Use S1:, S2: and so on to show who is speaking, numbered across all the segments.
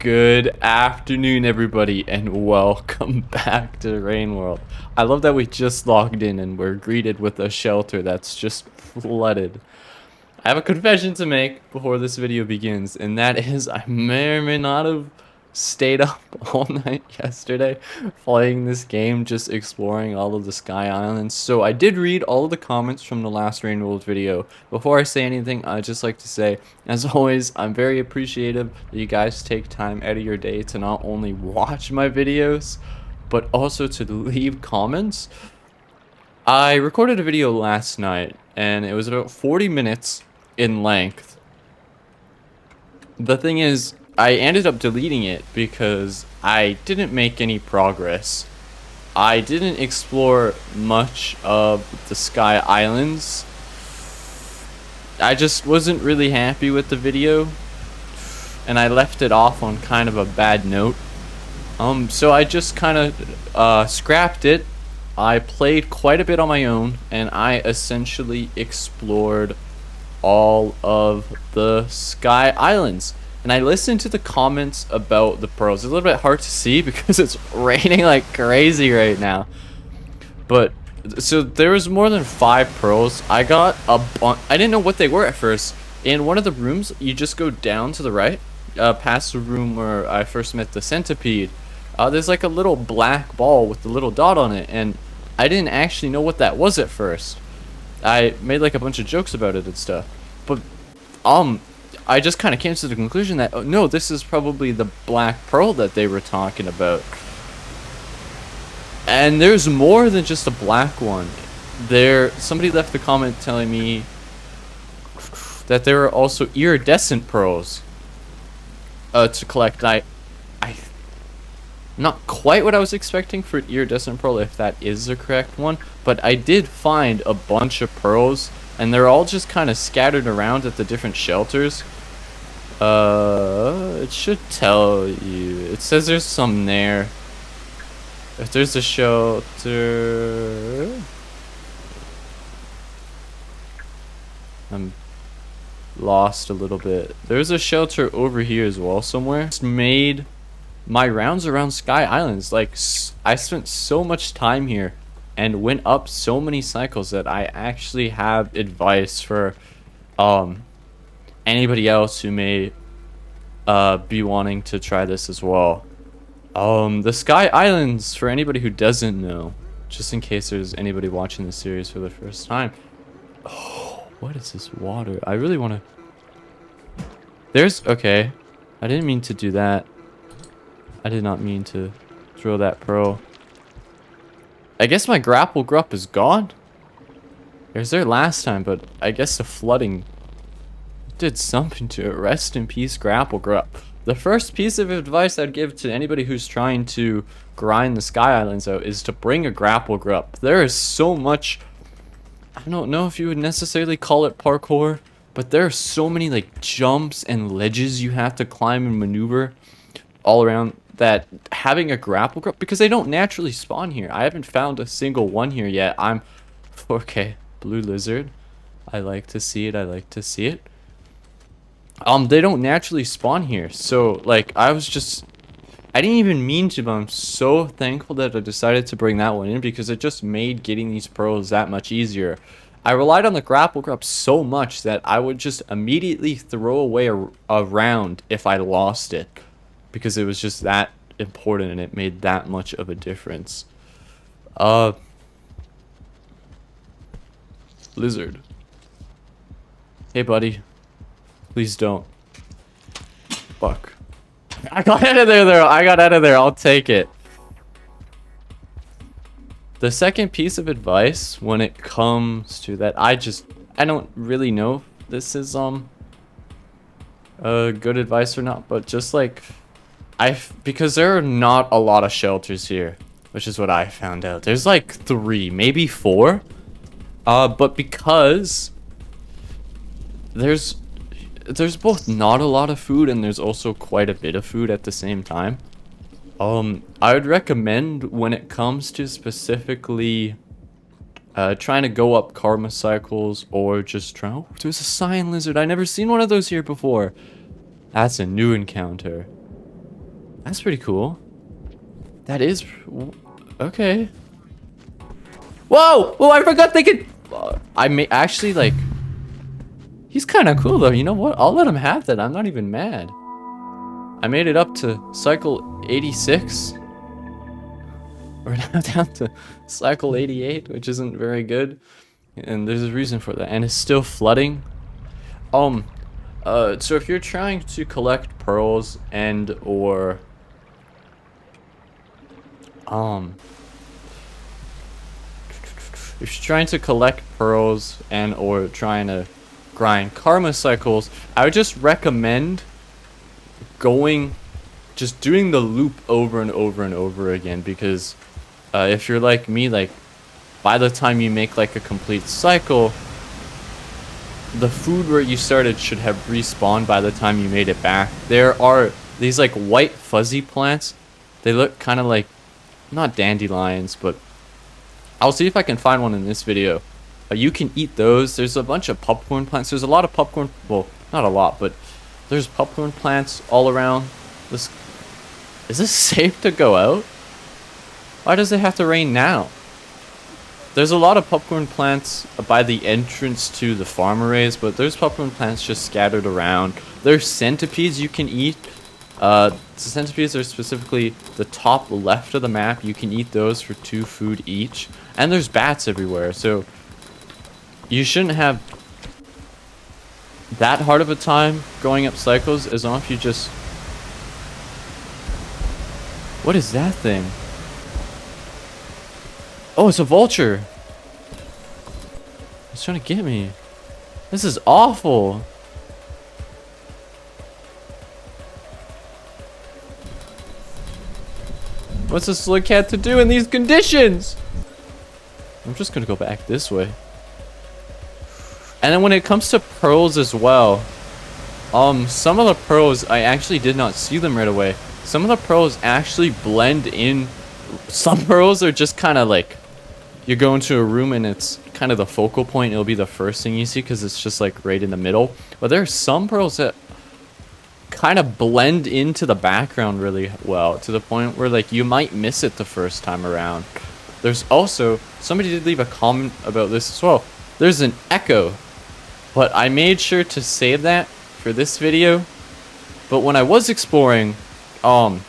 S1: Good afternoon, everybody, and welcome back to Rainworld. I love that we just logged in and we're greeted with a shelter that's just flooded. I have a confession to make before this video begins, and that is I may or may not have stayed up all night yesterday playing this game, just exploring all of the Sky Islands. So I did read all of the comments from the last Rainworld video. Before I say anything, I'd just like to say, as always, I'm very appreciative that you guys take time out of your day to not only watch my videos, but also to leave comments. I recorded a video last night, and it was about 40 minutes in length. The thing is, I ended up deleting it because I didn't make any progress. I didn't explore much of the Sky Islands. I just wasn't really happy with the video, and I left it off on kind of a bad note. So I just kind of scrapped it. I played quite a bit on my own, and I essentially explored all of the Sky Islands. And I listened to the comments about the pearls. It's a little bit hard to see because it's raining like crazy right now. But, so there was more than 5 pearls. I got a bunch. I didn't know what they were at first. In one of the rooms, you just go down to the right, past the room where I first met the centipede. There's like a little black ball with a little dot on it. And I didn't actually know what that was at first. I made like a bunch of jokes about it and stuff. But, I just kind of came to the conclusion that, oh, no, this is probably the black pearl that they were talking about. And there's more than just a black one. Somebody left a comment telling me that there are also iridescent pearls to collect. Not quite what I was expecting for an iridescent pearl, if that is the correct one, but I did find a bunch of pearls, and they're all just kind of scattered around at the different shelters. It should tell you. It says there's some there. If there's a shelter... I'm lost a little bit. There's a shelter over here as well somewhere. It's made my rounds around Sky Islands. Like, I spent so much time here and went up so many cycles that I actually have advice for anybody else who may be wanting to try this as well. The Sky Islands, for anybody who doesn't know, just in case there's anybody watching the series for the first time. Oh, what is this water? I really want to... Okay. I didn't mean to do that. I did not mean to throw that pearl. I guess my grapple grup is gone. It was there last time, but I guess the flooding did something to it. Rest in peace, grapple grup. The first piece of advice I'd give to anybody who's trying to grind the Sky Islands out is to bring a grapple grup. There is so much... I don't know if you would necessarily call it parkour, but there are so many like jumps and ledges you have to climb and maneuver all around, that having a grapple grup, because they don't naturally spawn here. I haven't found a single one here yet. Okay, blue lizard. I like to see it. I like to see it. They don't naturally spawn here. So, like, I didn't even mean to, but I'm so thankful that I decided to bring that one in, because it just made getting these pearls that much easier. I relied on the grapple grup so much that I would just immediately throw away a round if I lost it, because it was just that important and it made that much of a difference. Lizard. Hey, buddy. Please don't. Fuck. I got out of there, though. I got out of there. I'll take it. The second piece of advice when it comes to that, I don't really know if this is good advice or not, but just like, because there are not a lot of shelters here, which is what I found out. There's like 3, maybe 4. But because there's both not a lot of food and there's also quite a bit of food at the same time. I would recommend, when it comes to specifically trying to go up karma cycles, or just try... Oh, there's a cyan lizard. I never seen one of those here before. That's a new encounter. That's pretty cool. That is... Okay. Whoa! Oh, I forgot they could... I may actually, like... He's kind of cool, though. You know what? I'll let him have that. I'm not even mad. I made it up to cycle 86. We're now down to cycle 88, which isn't very good. And there's a reason for that. And it's still flooding. So if you're trying to collect pearls and or... if you're trying to collect pearls and or trying to grind karma cycles, I would just recommend just doing the loop over and over and over again, because if you're like me, like by the time you make like a complete cycle, the food where you started should have respawned by the time you made it back. There are these like white fuzzy plants. They look kind of like, not dandelions, but I'll see if I can find one in this video. You can eat those. There's a bunch of popcorn plants. There's a lot of popcorn, well, not a lot, but there's popcorn plants all around. Is this safe to go out? Why does it have to rain now? There's a lot of popcorn plants by the entrance to the farm arrays, but there's popcorn plants just scattered around. There's centipedes you can eat. The centipedes are specifically the top left of the map. You can eat those for 2 food each. And there's bats everywhere, so you shouldn't have that hard of a time going up cycles as long as you just... What is that thing? Oh, it's a vulture. It's trying to get me. This is awful. What's a slug cat to do in these conditions? I'm just gonna go back this way. And then when it comes to pearls as well, some of the pearls, I actually did not see them right away. Some of the pearls actually blend in. Some pearls are just kind of like, you go into a room and it's kind of the focal point. It'll be the first thing you see because it's just like right in the middle. But there are some pearls that kind of blend into the background really well, to the point where like you might miss it the first time around. There's also, somebody did leave a comment about this as well. There's an echo, but I made sure to save that for this video. But when I was exploring, I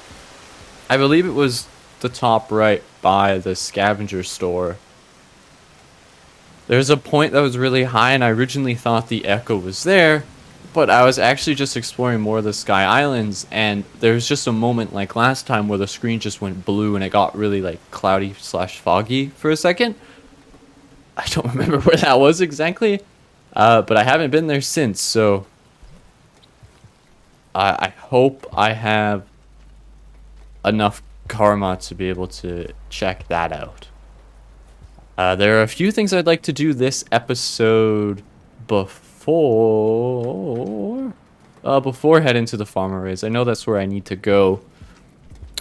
S1: believe it was the top right by the scavenger store. There's a point that was really high, and I originally thought the echo was there, but I was actually just exploring more of the Sky Islands, and there's just a moment like last time where the screen just went blue and it got really like cloudy / foggy for a second. I don't remember where that was exactly, but I haven't been there since, so I hope I have enough karma to be able to check that out. There are a few things I'd like to do this episode before heading to the farm arrays. I know that's where I need to go.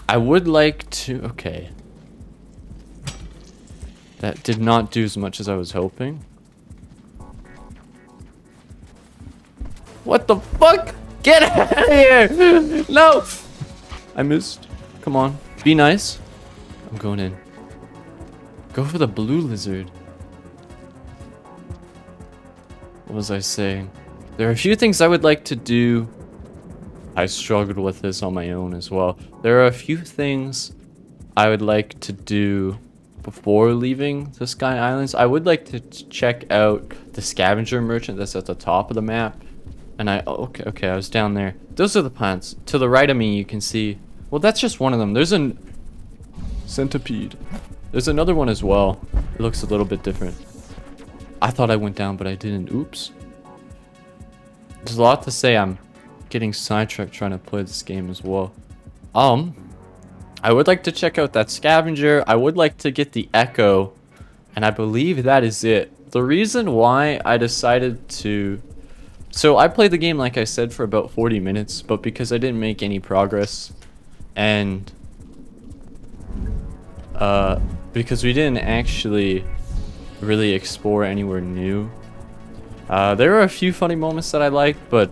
S1: I would like to... Okay. That did not do as much as I was hoping. What the fuck? Get out of here! No! I missed. Come on. Be nice. I'm going in. Go for the blue lizard. What was I saying? There are a few things I would like to do. I struggled with this on my own as well. There are a few things I would like to do before leaving the Sky Islands. I would like to check out the scavenger merchant that's at the top of the map. And okay, I was down there. Those are the plants. To the right of me, you can see... Well, that's just one of them. There's a centipede. There's another one as well. It looks a little bit different. I thought I went down, but I didn't. Oops. There's a lot to say. I'm getting sidetracked trying to play this game as well. I would like to check out that scavenger. I would like to get the echo. And I believe that is it. The reason why I decided to... So I played the game, like I said, for about 40 minutes. But because I didn't make any progress... And... because we didn't actually really explore anywhere new. There were a few funny moments that I liked, but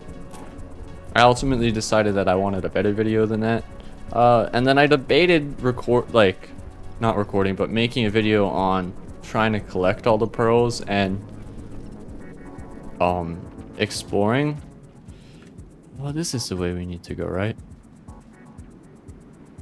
S1: I ultimately decided that I wanted a better video than that. And then I debated not recording, but making a video on trying to collect all the pearls and exploring. Well, this is the way we need to go, right?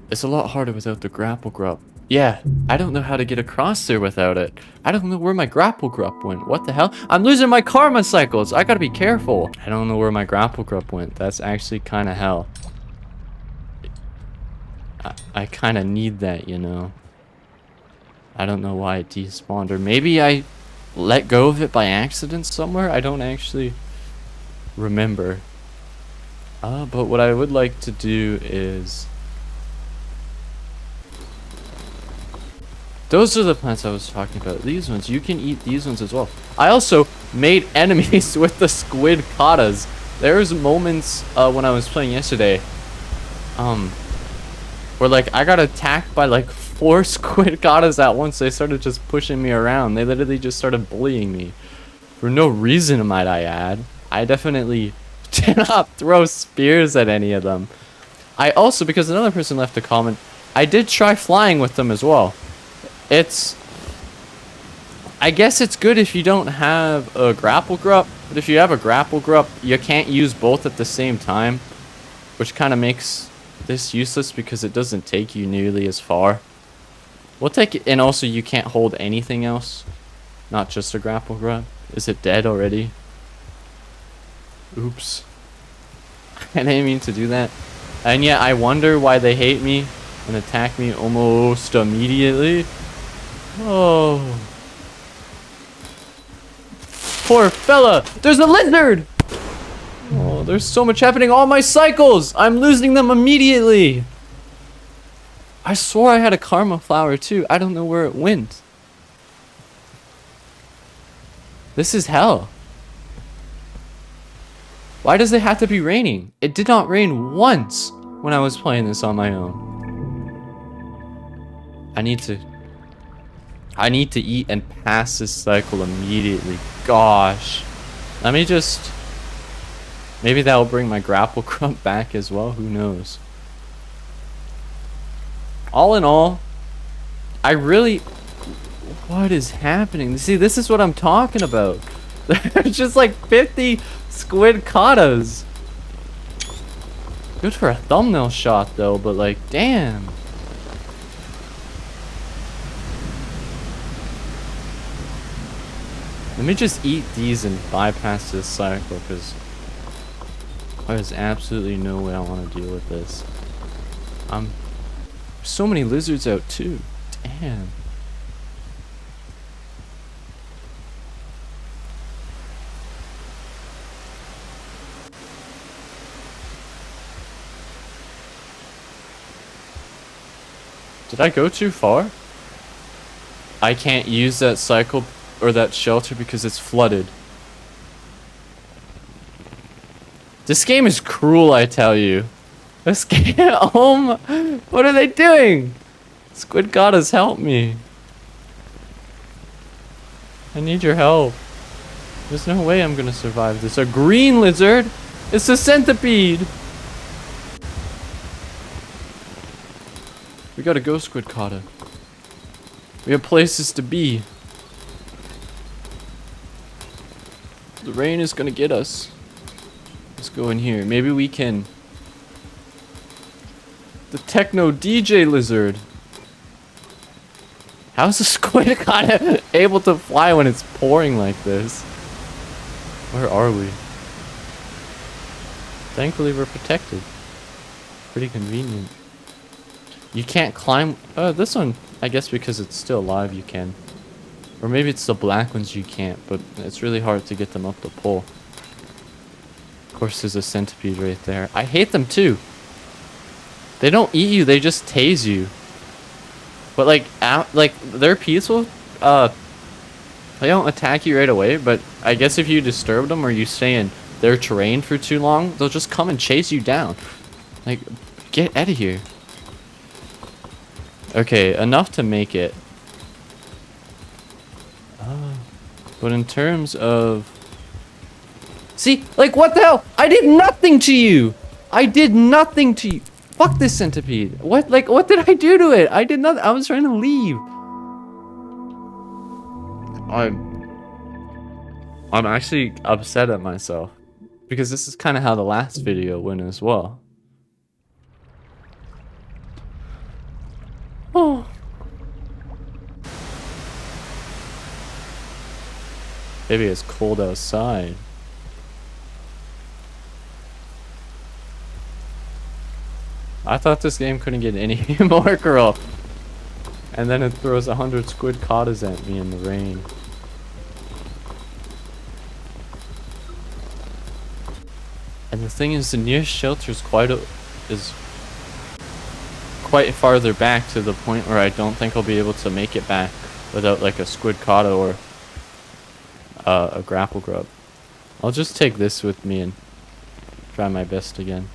S1: It's a lot harder without the grapple grub. Yeah, I don't know how to get across there without it. I don't know where my grapple grub went. What the hell? I'm losing my karma cycles. I gotta be careful. I don't know where my grapple grub went. That's actually kind of hell. I kind of need that, you know. I don't know why it despawned, or maybe I let go of it by accident somewhere. I don't actually remember. But what I would like to do is... Those are the plants I was talking about. These ones, you can eat these ones as well. I also made enemies with the SQUIDCADAS. There's moments when I was playing yesterday, where like I got attacked by like 4 SQUIDCADAS at once. They started just pushing me around. They literally just started bullying me for no reason, might I add. I definitely did not throw spears at any of them. I also, because another person left a comment, I did try flying with them as well. I guess it's good if you don't have a grapple grub, but if you have a grapple grub, you can't use both at the same time, which kind of makes this useless because it doesn't take you nearly as far. We'll take it, and also you can't hold anything else, not just a grapple grub. Is it dead already? Oops. I didn't mean to do that. And yet I wonder why they hate me and attack me almost immediately. Oh. Poor fella. There's a lizard. Oh, there's so much happening. All my cycles. I'm losing them immediately. I swore I had a karma flower too. I don't know where it went. This is hell. Why does it have to be raining? It did not rain once when I was playing this on my own. I need to eat and pass this cycle immediately. Gosh. Let me just... Maybe that will bring my grapple grub back as well. Who knows? All in all, I really... What is happening? See, this is what I'm talking about. There's just like 50 SQUIDCADAS. Good for a thumbnail shot though, but like, damn. Let me just eat these and bypass this cycle, because there's absolutely no way I want to deal with this. So many lizards out too. Damn. Did I go too far? I can't use that cycle or that shelter because it's flooded. This game is cruel, I tell you. This game, what are they doing? SQUIDCADAS, help me. I need your help. There's no way I'm gonna survive this. A green lizard? It's a centipede. We gotta go, SQUIDCADA. We have places to be. The rain is gonna get us. Let's go in here. Maybe we can... The techno DJ lizard. How's the SQUIDCADA able to fly when it's pouring like this? Where are we? Thankfully we're protected. Pretty convenient. You can't climb... this one, I guess because it's still alive you can. Or maybe it's the black ones you can't, but it's really hard to get them up the pole. Of course there's a centipede right there. I hate them too. They don't eat you, they just tase you. But like they're peaceful. They don't attack you right away, but I guess if you disturb them or you stay in their terrain for too long, they'll just come and chase you down. Like, get out of here. Okay, enough to make it. But in terms of... See, like, what the hell? I did nothing to you! I did nothing to you! Fuck this centipede. What, like, what did I do to it? I did not. I was trying to leave. I'm actually upset at myself. Because this is kind of how the last video went as well. Oh. Maybe it's cold outside. I thought this game couldn't get any more corrupt. And then it throws 100 SQUIDCADAS at me in the rain. And the thing is, the nearest shelter is quite farther back, to the point where I don't think I'll be able to make it back without like a SQUIDCADA or a grapple grub. I'll just take this with me and try my best again.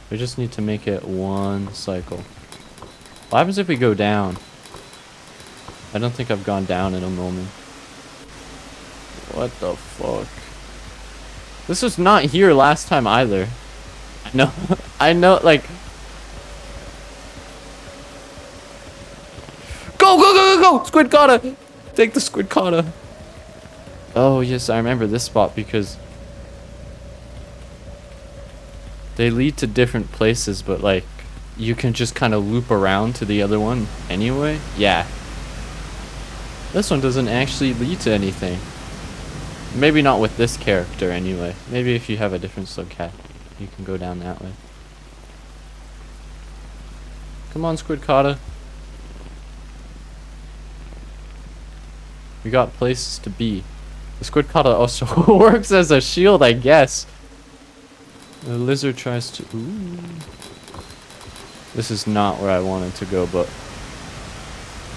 S1: We just need to make it one cycle. What happens if we go down? I don't think I've gone down in a moment. What the fuck? This was not here last time either. I know, I know, like... Go, go, go, go, go! SQUIDCADA! Take the SQUIDCADA. Oh, yes, I remember this spot because... they lead to different places, but like... you can just kind of loop around to the other one anyway? Yeah. This one doesn't actually lead to anything. Maybe not with this character anyway. Maybe if you have a different SQUIDCAD, you can go down that way. Come on, SQUIDCADA. We got places to be. The SQUIDCADA also works as a shield, I guess. The lizard tries to... Ooh. This is not where I wanted to go, but...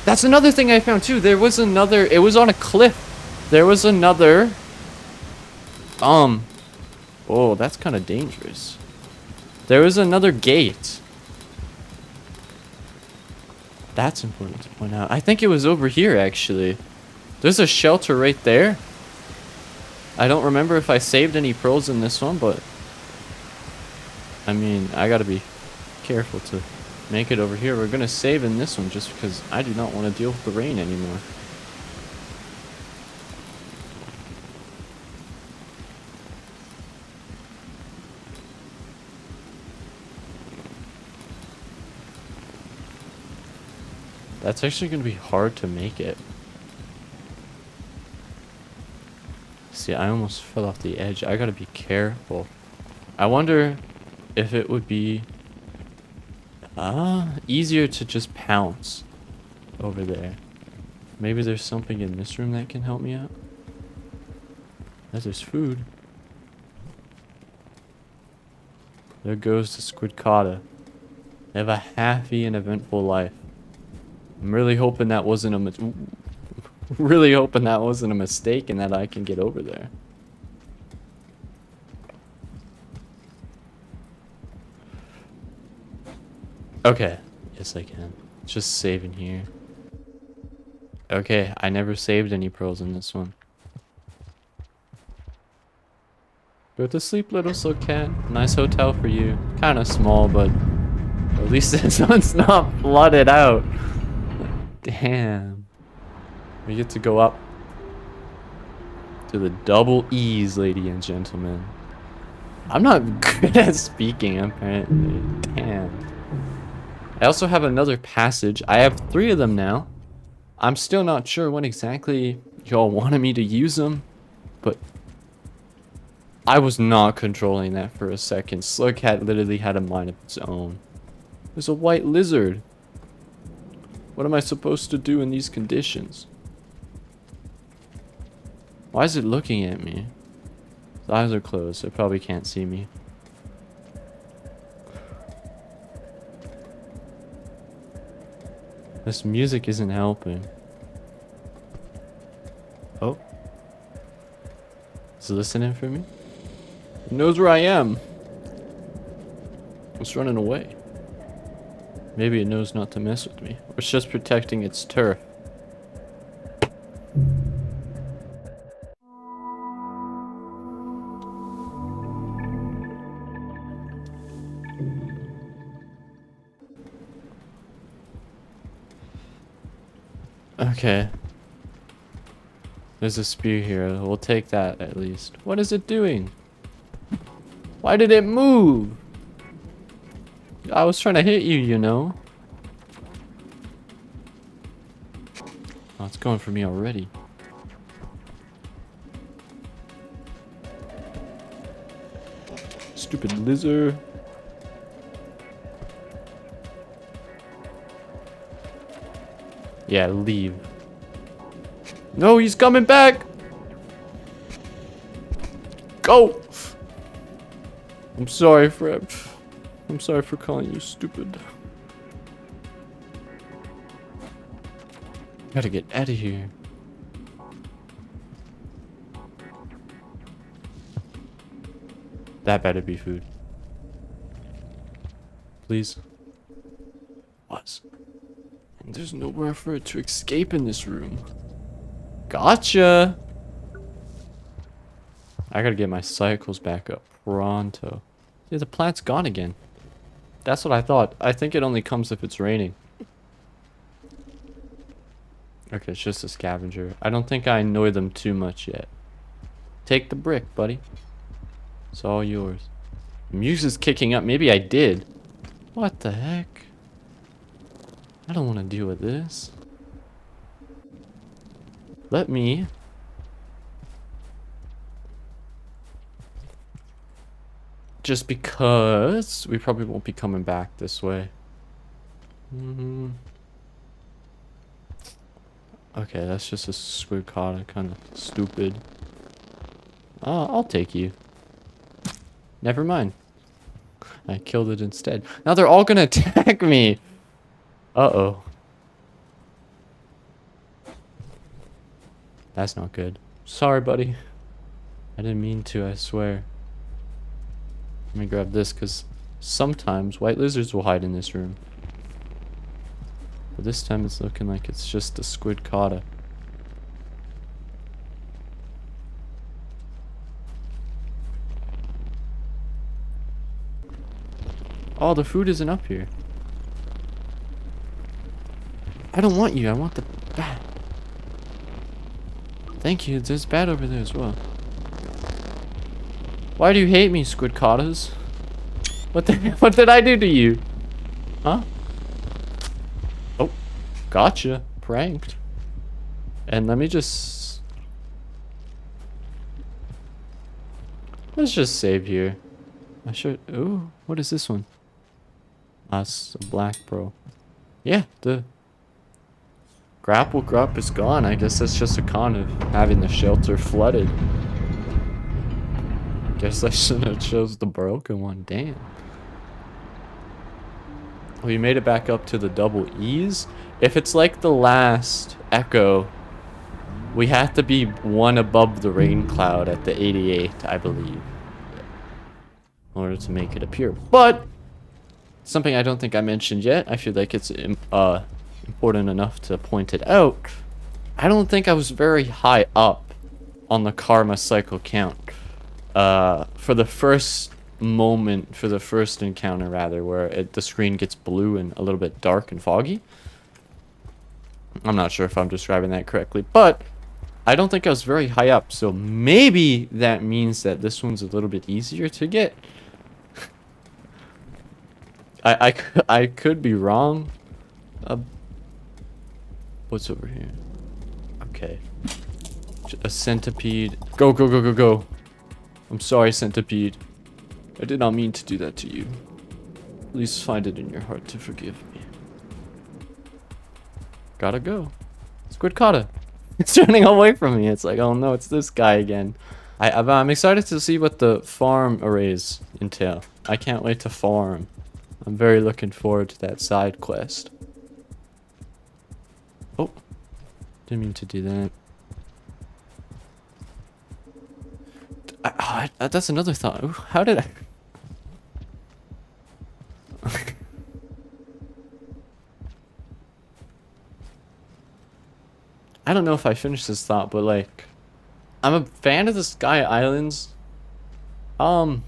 S1: that's another thing I found too. There was another... it was on a cliff. There was another... oh, that's kind of dangerous. There was another gate. That's important to point out. I think it was over here, actually. There's a shelter right there. I don't remember if I saved any pearls in this one, but... I mean, I gotta be careful to make it over here. We're gonna save in this one just because I do not want to deal with the rain anymore. That's actually gonna be hard to make it. See, I almost fell off the edge. I gotta be careful. I wonder if it would be easier to just pounce over there. Maybe there's something in this room that can help me out. There's food. There goes the SQUIDCADA. They have a happy and eventful life. I'm really hoping that wasn't a mistake and that I can get over there. Okay. Yes, I can. Just saving here. Okay, I never saved any pearls in this one. Go to sleep, little silk cat. Nice hotel for you. Kind of small, but at least this one's not flooded out. Damn. We get to go up to the double E's, ladies and gentlemen. I'm not good at speaking, apparently. Damn. I also have another passage. I have 3 of them now. I'm still not sure when exactly y'all wanted me to use them, but I was not controlling that for a second. Slugcat literally had a mind of its own. There's a white lizard. What am I supposed to do in these conditions? Why is it looking at me? Its eyes are closed, so it probably can't see me. This music isn't helping. Oh. Is it listening for me? It knows where I am. It's running away. Maybe it knows not to mess with me. Or it's just protecting its turf. Okay. There's a spear here. We'll take that at least. What is it doing? Why did it move? I was trying to hit you, you know. Oh, it's going for me already. Stupid lizard. Yeah, leave. No, he's coming back. Go. I'm sorry for calling you stupid. Gotta get out of here. That better be food. Please. Was. And there's nowhere for it to escape in this room. Gotcha! I gotta get my cycles back up pronto. See, the plant's gone again. That's what I thought. I think it only comes if it's raining. Okay, it's just a scavenger. I don't think I annoy them too much yet. Take the brick, buddy. It's all yours. Music's kicking up. Maybe I did. What the heck? I don't want to deal with this. Let me... Just because we probably won't be coming back this way. Okay, that's just a SQUIDCADA, kind of stupid. I'll take you. Never mind. I killed it instead. Now they're all gonna attack me. Uh-oh. That's not good. Sorry, buddy. I didn't mean to, I swear. Let me grab this, because sometimes white lizards will hide in this room. But this time it's looking like it's just a SQUIDCADA. Oh, the food isn't up here. I don't want you, I want the bat. Thank you, there's bat over there as well. Why do you hate me, SQUIDCADAs? What did I do to you? Huh? Oh, gotcha. Pranked. And let me just... Let's just save here. I should... Ooh, what is this one? That's a black bro. Yeah, the... Grapple grub is gone. I guess that's just a con of having the shelter flooded. Guess I shouldn't have chose the broken one. Damn. Well, you made it back up to the double E's. If it's like the last Echo, we have to be one above the rain cloud at the 88, I believe, in order to make it appear. But something I don't think I mentioned yet. I feel like it's important enough to point it out. I don't think I was very high up on the karma cycle count. For the first moment, for the first encounter rather, where the screen gets blue and a little bit dark and foggy. I'm not sure if I'm describing that correctly, but I don't think I was very high up, so maybe that means that this one's a little bit easier to get. I could be wrong. What's over here? Okay. A centipede. Go, go, go, go, go. I'm sorry, centipede. I did not mean to do that to you. Please find it in your heart to forgive me. Gotta go. SQUIDCADA. It's running away from me. It's like, oh no, it's this guy again. I'm excited to see what the farm arrays entail. I can't wait to farm. I'm very looking forward to that side quest. Oh. Didn't mean to do that. That's another thought. Ooh, how did I... I don't know if I finished this thought, but like, I'm a fan of the Sky Islands. I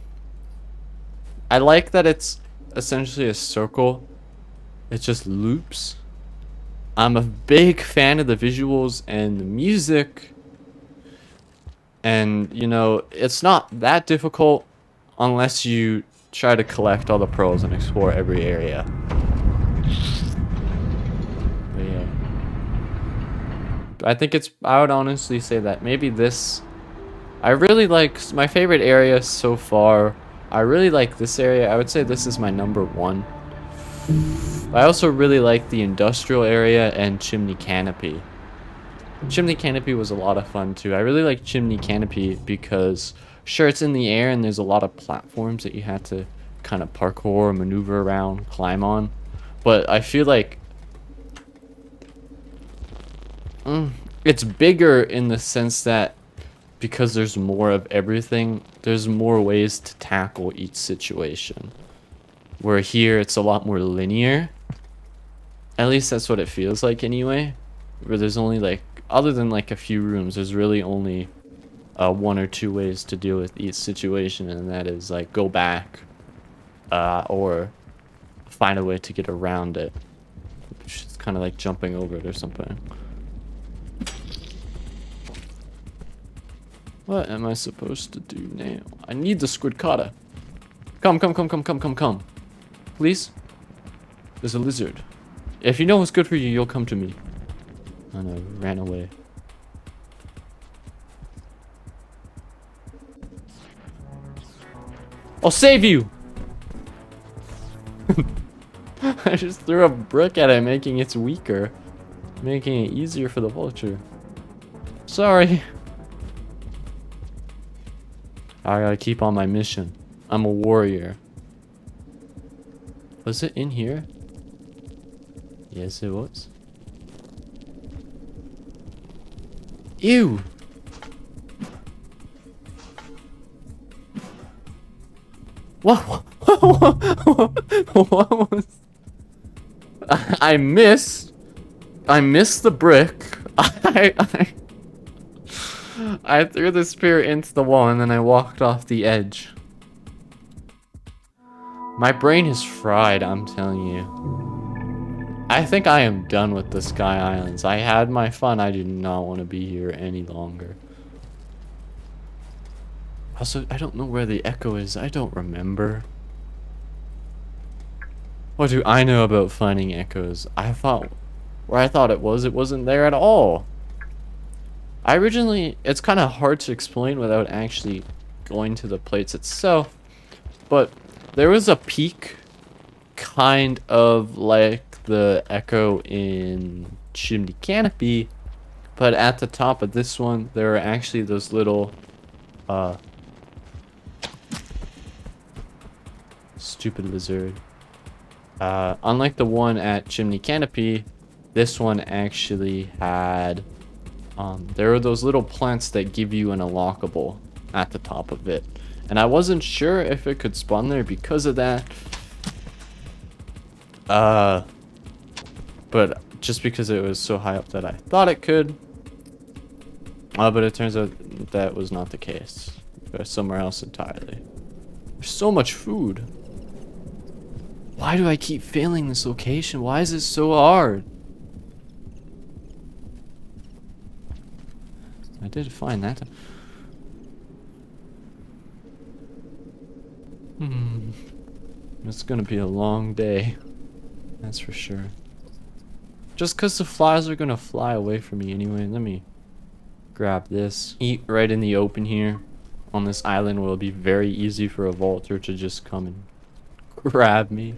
S1: like that it's essentially a circle. It just loops. I'm a big fan of the visuals and the music. And, you know, it's not that difficult unless you try to collect all the pearls and explore every area. But yeah. I think I would honestly say that maybe this... I really like... My favorite area so far... I really like this area. I would say this is my #1. I also really like the industrial area and Chimney Canopy. Chimney Canopy was a lot of fun too. I really like Chimney Canopy because sure, it's in the air and there's a lot of platforms that you had to kind of parkour, maneuver around, climb on. But I feel like it's bigger in the sense that because there's more of everything, there's more ways to tackle each situation. Where here, it's a lot more linear. At least that's what it feels like anyway. Where there's only like, other than like a few rooms, there's really only 1 or 2 ways to deal with each situation. And that is like go back or find a way to get around it. Which is kind of like jumping over it or something. What am I supposed to do now? I need the SQUIDCADA. Come. Please? There's a lizard. If you know what's good for you, you'll come to me. Oh no, ran away. I'll save you! I just threw a brick at it, making it weaker. Making it easier for the vulture. Sorry. I gotta keep on my mission. I'm a warrior. Was it in here? Yes, it was. Ew! What? What was... I missed the brick. I threw the spear into the wall and then I walked off the edge. My brain is fried, I'm telling you. I think I am done with the Sky Islands. I had my fun. I do not want to be here any longer. Also, I don't know where the Echo is. I don't remember. What do I know about finding echoes? Where I thought it wasn't there at all. It's kind of hard to explain without actually going to the plates itself, but there was a peak kind of like the Echo in Chimney Canopy, but at the top of this one, there are actually those little, stupid lizard. Unlike the one at Chimney Canopy, this one actually had, there are those little plants that give you an unlockable at the top of it. And I wasn't sure if it could spawn there because of that. But just because it was so high up that I thought it could. But it turns out that was not the case. It was somewhere else entirely. There's so much food. Why do I keep failing this location? Why is it so hard? I did find that. It's gonna be a long day. That's for sure. Just because the flies are gonna fly away from me anyway. Let me grab this. Eat right in the open here. On this island where it'll be very easy for a vulture to just come and grab me.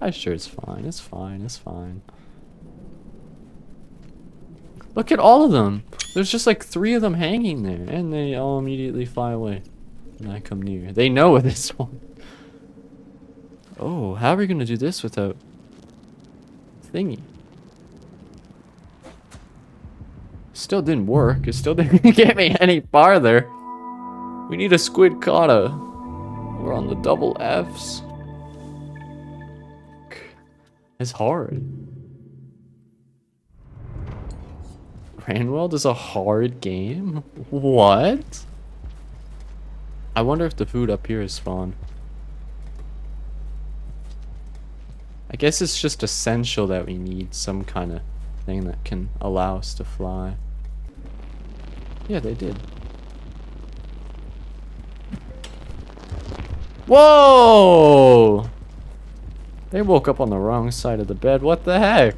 S1: I'm sure it's fine. It's fine. It's fine. Look at all of them. There's just like 3 of them hanging there. And they all immediately fly away when I come near. They know this one. Oh, how are we going to do this without thingy? Still didn't work. It still didn't get me any farther. We need a SQUIDCADA. We're on the double Fs. It's hard. Rainworld is a hard game? What? I wonder if the food up here is spawned. I guess it's just essential that we need some kind of thing that can allow us to fly. Yeah, they did. Whoa! They woke up on the wrong side of the bed. What the heck?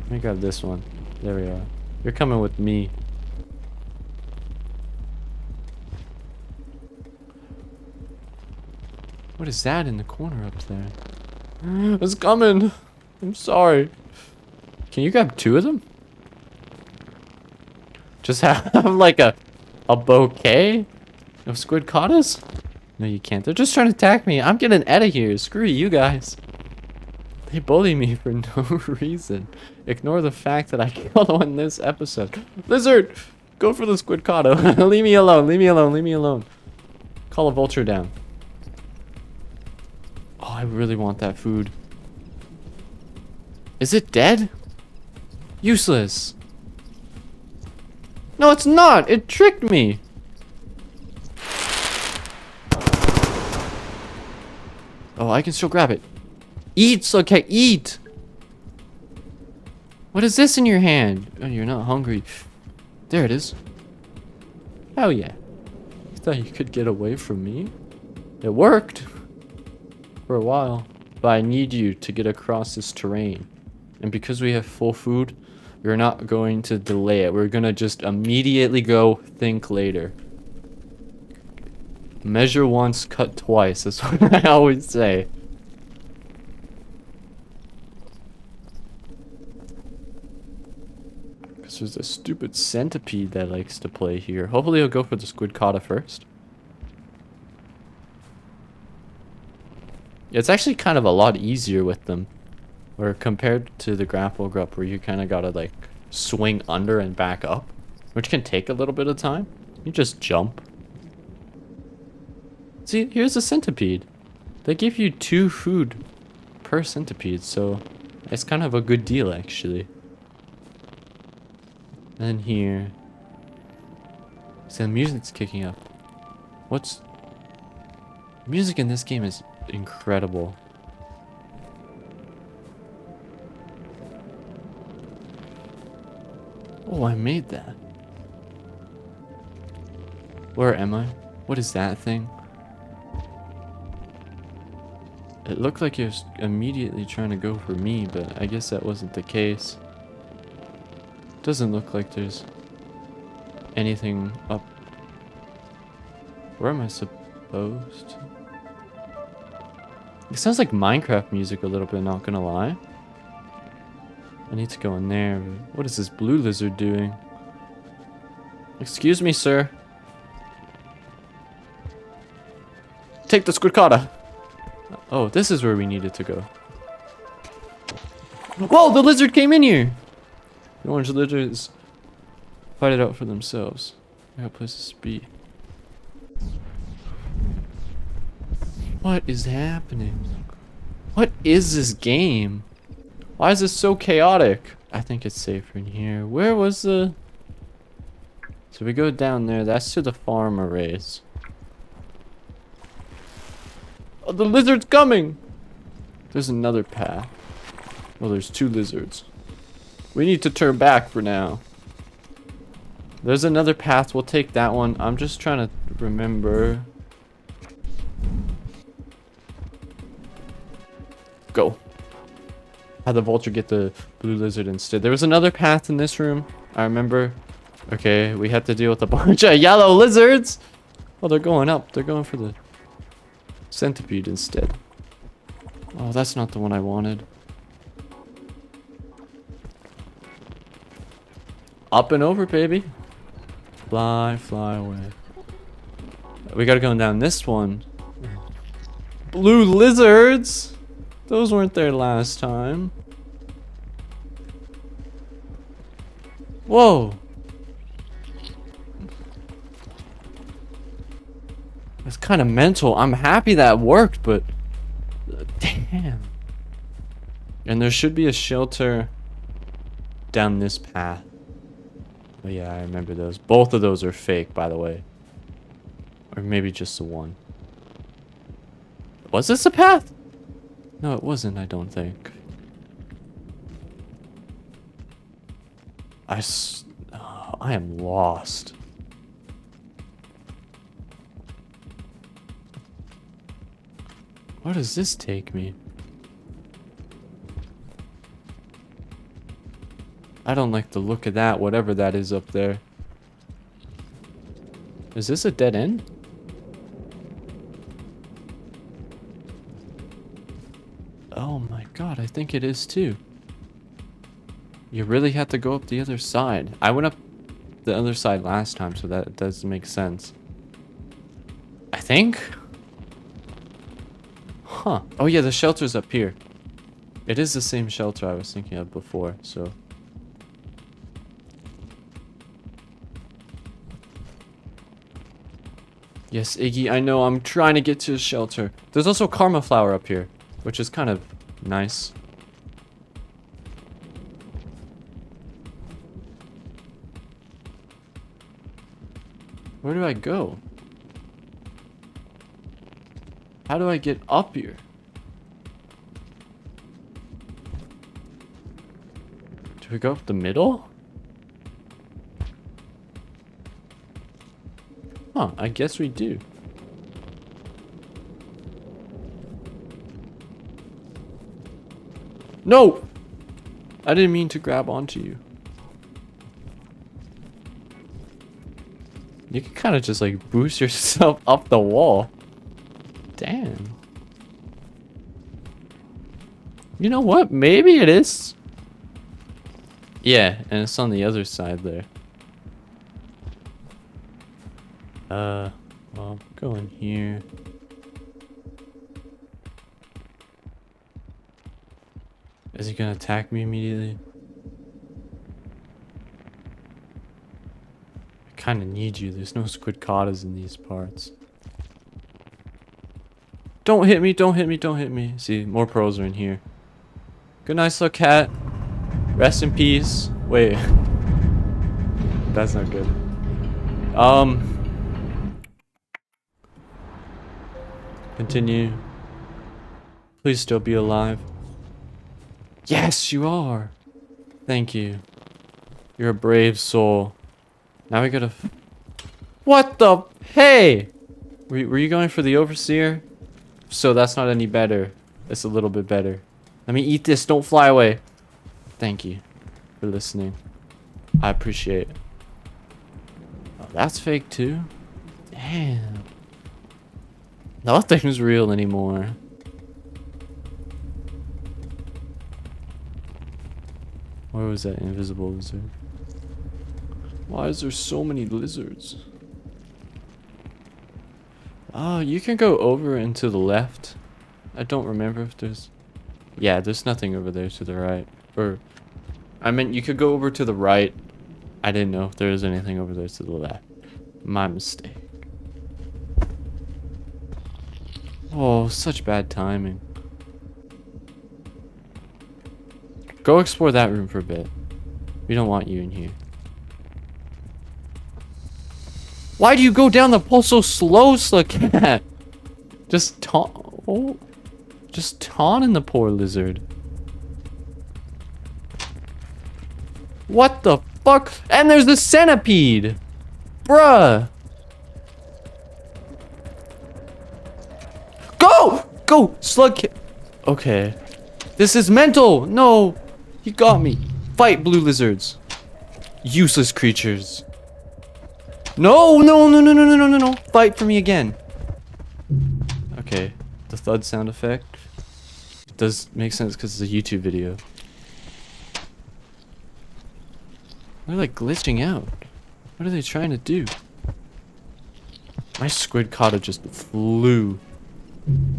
S1: Let me grab this one. There we are. You're coming with me. What is that in the corner up there? It's coming. I'm sorry. Can you grab two of them? Just have like a bouquet of SQUIDCADAS? No, you can't. They're just trying to attack me. I'm getting out of here. Screw you guys. They bully me for no reason. Ignore the fact that I killed one this episode. Lizard! Go for the SQUIDCADA. Leave me alone. Leave me alone. Leave me alone. Call a vulture down. Oh, I really want that food. Is it dead? Useless. No, it's not. It tricked me. Oh, I can still grab it. Eat, okay, eat. What is this in your hand? Oh, you're not hungry. There it is. Hell yeah. You thought you could get away from me? It worked. For a while. But I need you to get across this terrain. And because we have full food, we're not going to delay it. We're gonna just immediately go think later. Measure once, cut twice. That's what I always say. Because there's a stupid centipede that likes to play here. Hopefully he'll go for the SQUIDCADA first. It's actually kind of a lot easier with them. Or compared to the grapple grub where you kind of gotta like swing under and back up. Which can take a little bit of time. You just jump. See, here's a centipede. They give you 2 food per centipede, so it's kind of a good deal actually. And here. So the music's kicking up. What's... Music in this game is incredible. Oh, I made that. Where am I? What is that thing? It looked like it was immediately trying to go for me, but I guess that wasn't the case. Doesn't look like there's anything up. Where am I supposed to? It sounds like Minecraft music a little bit, not gonna lie. I need to go in there. What is this blue lizard doing? Excuse me, sir. Take the SQUIDCADA. Oh, this is where we needed to go. Whoa, the lizard came in here. The orange lizards fight it out for themselves. I got places to be. What is happening? What is this game? Why is this so chaotic? I think it's safer in here. Where was the... So we go down there. That's to the farm arrays. Oh, the lizard's coming! There's another path. Oh, there's 2 lizards. We need to turn back for now. There's another path. We'll take that one. I'm just trying to remember. Go. Had the vulture get the blue lizard instead. There was another path in this room. I remember. Okay, we had to deal with a bunch of yellow lizards. Oh, they're going up. They're going for the centipede instead. Oh, that's not the one I wanted. Up and over, baby. Fly, fly away. We gotta go down this one. Blue lizards! Those weren't there last time. Whoa! That's kind of mental. I'm happy that worked, but... damn. And there should be a shelter down this path. Oh yeah, I remember those. Both of those are fake, by the way. Or maybe just the one. Was this a path? No, it wasn't, I don't think. I am lost. Where does this take me? I don't like the look of that, whatever that is up there. Is this a dead end? Oh my god, I think it is too. You really have to go up the other side. I went up the other side last time, so that does make sense. I think? Huh. Oh yeah, the shelter's up here. It is the same shelter I was thinking of before, so... Yes, Iggy, I know, I'm trying to get to a shelter. There's also Karma Flower up here, which is kind of nice. Where do I go? How do I get up here? Do we go up the middle? Huh, I guess we do. No! I didn't mean to grab onto you. You can kind of just like boost yourself up the wall. Damn. You know what? Maybe it is. Yeah, and it's on the other side there. Well, go in here. Is he gonna attack me immediately? I kinda need you. There's no SQUIDCADAS in these parts. Don't hit me, don't hit me, don't hit me. See, more pros are in here. Good night, slow cat. Rest in peace. Wait. That's not good. Continue. Please still be alive. Yes, you are. Thank you. You're a brave soul. Now we gotta... What the... Hey! Were you going for the overseer? So that's not any better. It's a little bit better. Let me eat this. Don't fly away. Thank you for listening. I appreciate it. Oh, that's fake too? Damn. Nothing's real anymore. Where was that invisible lizard? Why is there so many lizards? Oh, you can go over and to the left. I don't remember if there's... Yeah, there's nothing over there to the right. Or, I meant you could go over to the right. I didn't know if there was anything over there to the left. My mistake. Oh, such bad timing. Go explore that room for a bit. We don't want you in here. Why do you go down the pole so slow, Slugcat? Just taunting the poor lizard. What the fuck? And there's the centipede! Bruh! Go! Go! Slugcat! Okay. This is mental! No! You got me. Fight, blue lizards. Useless creatures. No, no, no, no, no, no, no, no, no. Fight for me again. Okay. The thud sound effect. It does make sense because it's a YouTube video. They're like glitching out. What are they trying to do? My SQUIDCADA just flew.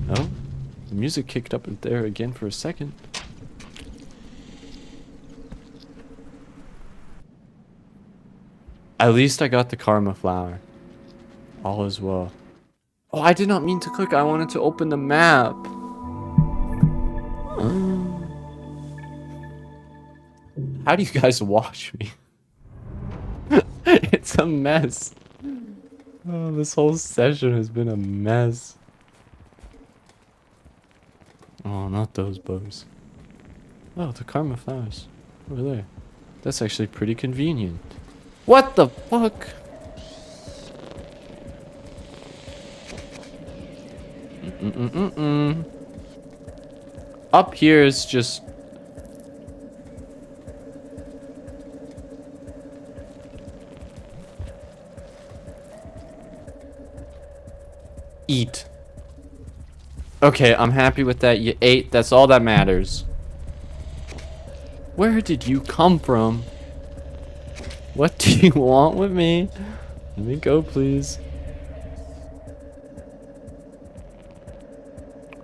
S1: Oh? The music kicked up there again for a second. At least I got the Karma Flower. All is well. Oh, I did not mean to click. I wanted to open the map. How do you guys watch me? It's a mess. Oh, this whole session has been a mess. Oh, not those bugs. Oh, the Karma Flowers. Over there. That's actually pretty convenient. What the fuck? Up here is just... Eat. Okay, I'm happy with that. You ate. That's all that matters. Where did you come from? What do you want with me? Let me go, please.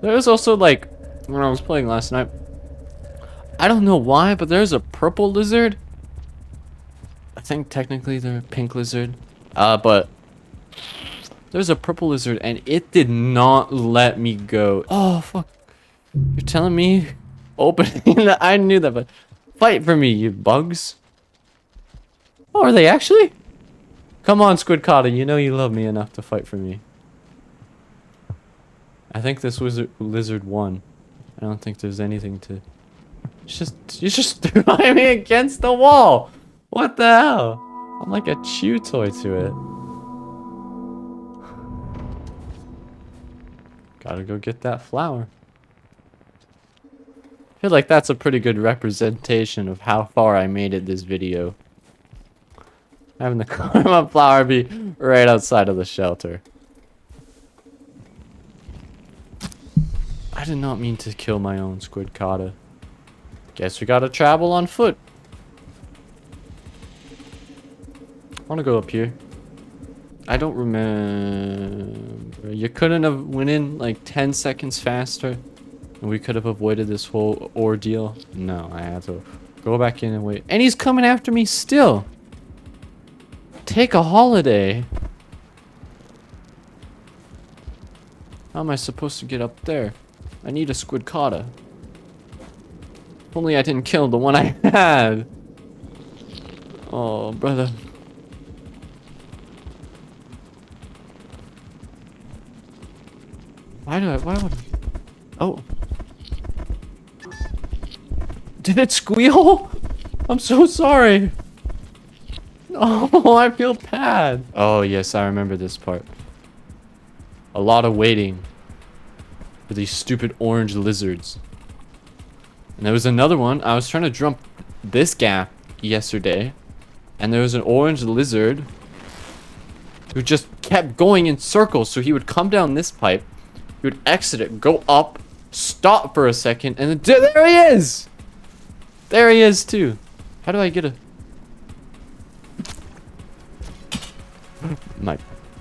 S1: There was also, like, when I was playing last night, I don't know why, but there's a purple lizard. I think technically they're a pink lizard. But there's a purple lizard and it did not let me go. Oh, fuck. You're telling me opening that? I knew that, but fight for me, you bugs. Oh, are they actually? Come on, SQUIDCADAS. You know you love me enough to fight for me. I think this lizard won. I don't think there's anything to... You just threw me against the wall. What the hell? I'm like a chew toy to it. Gotta go get that flower. I feel like that's a pretty good representation of how far I made it this video. Having the karma flower be right outside of the shelter. I did not mean to kill my own SQUIDCADAS. Guess we gotta travel on foot. I wanna go up here. I don't remember. You couldn't have went in like 10 seconds faster? And we could have avoided this whole ordeal? No, I had to go back in and wait. And he's coming after me still! Take a holiday. How am I supposed to get up there? I need a SQUIDCADAS. If only I didn't kill the one I had. Oh, brother. Why would I? Oh. Did it squeal? I'm so sorry. Oh, I feel bad. Oh, yes, I remember this part. A lot of waiting for these stupid orange lizards. And there was another one. I was trying to jump this gap yesterday. And there was an orange lizard who just kept going in circles. So he would come down this pipe. He would exit it, go up, stop for a second, and then there he is! There he is, too. How do I get a...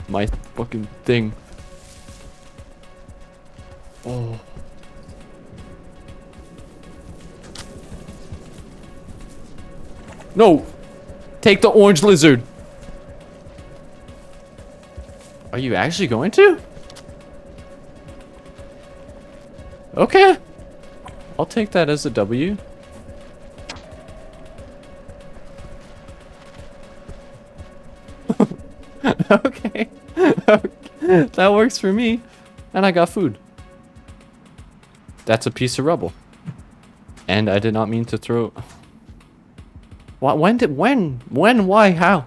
S1: My fucking thing. Oh. No! Take the orange lizard! Are you actually going to? Okay. I'll take that as a W. Okay. That works for me. And I got food. That's a piece of rubble. And I did not mean to throw... What? When? Why? How?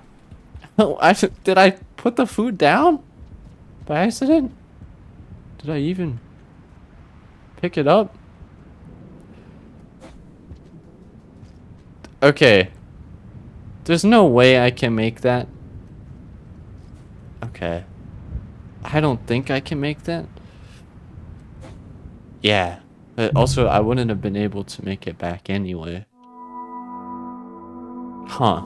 S1: Did I put the food down? By accident? Did I even pick it up? Okay. There's no way I can make that. Okay. I don't think I can make that. Yeah. But also, I wouldn't have been able to make it back anyway. Huh.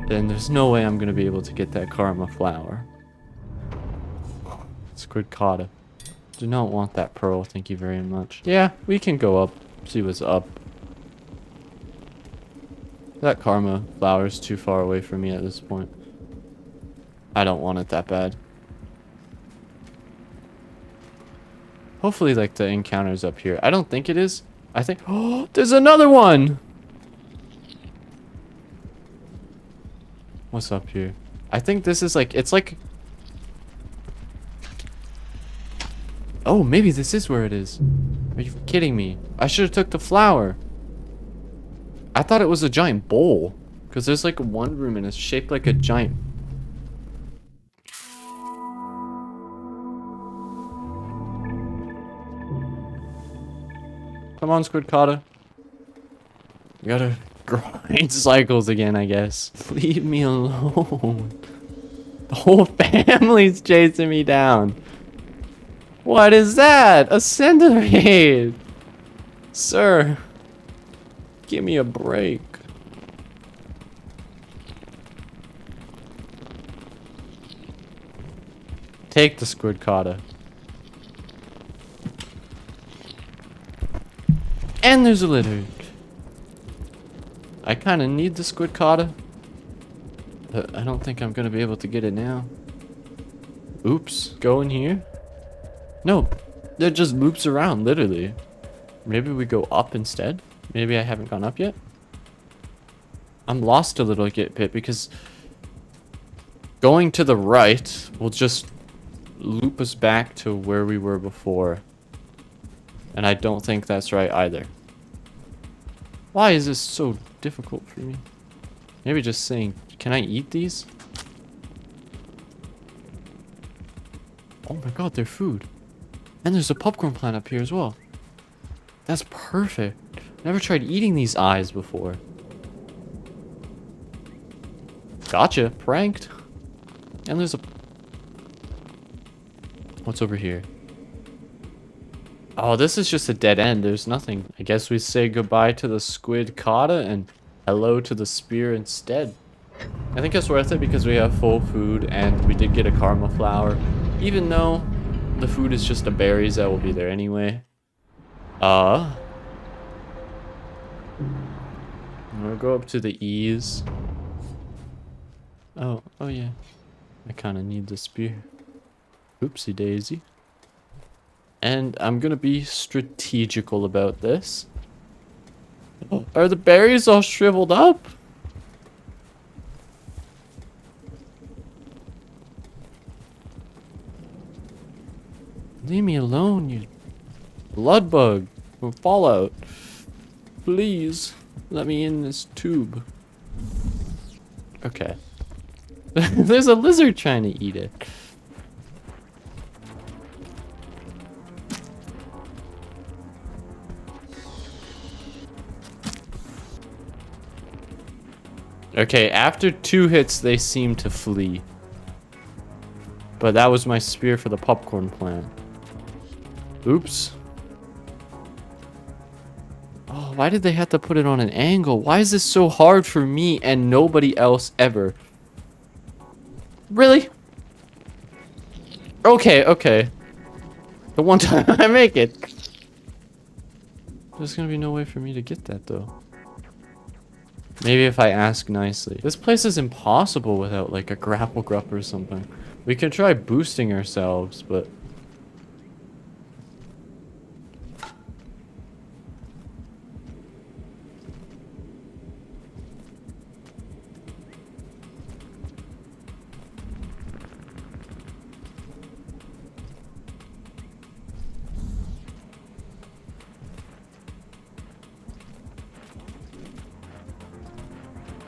S1: Then there's no way I'm gonna be able to get that karma flower. SQUIDCADAS. Do not want that pearl, thank you very much. Yeah, we can go up, see what's up. That karma flower is too far away from me at this point. I don't want it that bad. Hopefully, like, the encounter's up here. I don't think it is. I think... Oh, there's another one! What's up here? I think this is, like... It's, like... Oh, maybe this is where it is. Are you kidding me? I should have took the flower. I thought it was a giant bowl. Because there's like one room and it's shaped like a giant... Come on, SQUIDCADA. You gotta grind cycles again, I guess. Leave me alone. The whole family's chasing me down. What is that? A centigrade! Sir, give me a break. Take the SQUIDCADA. And there's a lizard. I kind of need the SQUIDCADA, but I don't think I'm gonna be able to get it now. Oops, go in here? No, it just loops around, literally. Maybe we go up instead? Maybe I haven't gone up yet? I'm lost a little bit because going to the right will just loop us back to where we were before. And I don't think that's right either. Why is this so difficult for me? Maybe just saying, can I eat these? Oh my god, they're food. And there's a popcorn plant up here as well. That's perfect. Never tried eating these eyes before. Gotcha, pranked. And there's a... What's over here? Oh, this is just a dead end. There's nothing. I guess we say goodbye to the SQUIDCADA and hello to the spear instead. I think it's worth it because we have full food and we did get a karma flower. Even though the food is just the berries that will be there anyway. I'm gonna go up to the E's. Oh yeah. I kind of need the spear. Oopsie daisy. And I'm gonna be strategical about this. Oh, are the berries all shriveled up? Leave me alone, you blood bug from Fallout. Please, let me in this tube. Okay. There's a lizard trying to eat it. Okay, after 2 hits, they seem to flee. But that was my spear for the popcorn plant. Oops. Oh, why did they have to put it on an angle? Why is this so hard for me and nobody else ever? Really? Okay, okay. The one time I make it. There's gonna be no way for me to get that, though. Maybe if I ask nicely. This place is impossible without, like, a grapple grup or something. We could try boosting ourselves, but...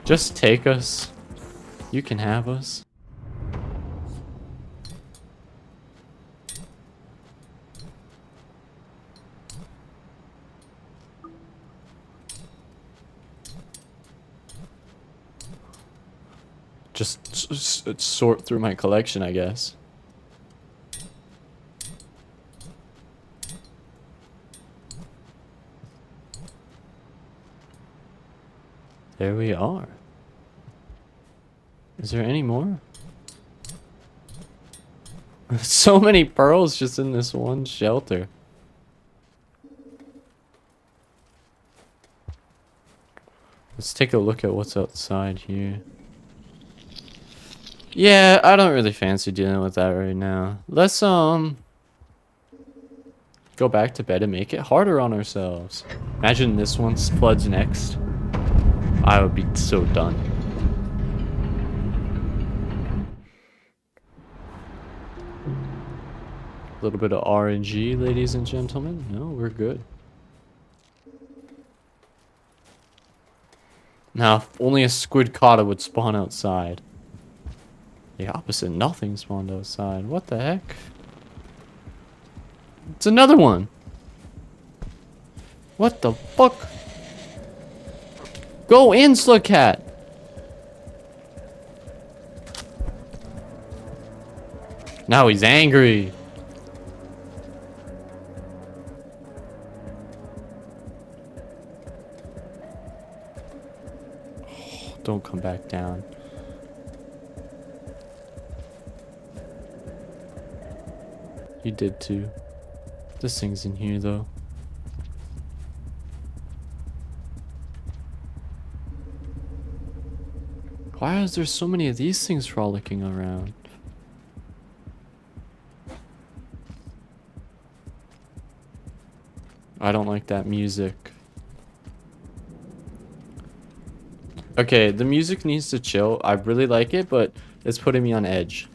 S1: Just take us. You can have us. Just sort through my collection, I guess. There we are. Is there any more? So many pearls just in this one shelter. Let's take a look at what's outside here. Yeah, I don't really fancy dealing with that right now. Let's go back to bed and make it harder on ourselves. Imagine this one floods next. I would be so done. A little bit of RNG, ladies and gentlemen. No, we're good. Now, only a SQUIDCADA would spawn outside. The opposite, nothing spawned outside. What the heck? It's another one! What the fuck? Go in, Slugcat! Now he's angry. Oh, don't come back down. You did too. This thing's in here though. Why is there so many of these things frolicking around? I don't like that music. Okay, the music needs to chill. I really like it, but it's putting me on edge.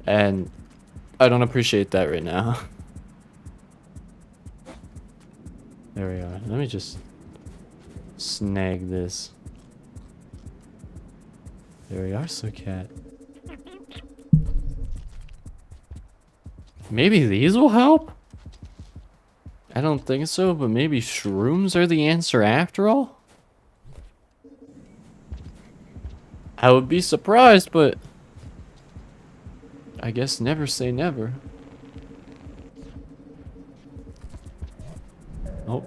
S1: And I don't appreciate that right now. There we are. Let me just snag this. There we are, Slugcat. Maybe these will help? I don't think so, but maybe shrooms are the answer after all? I would be surprised, but I guess never say never. Oh.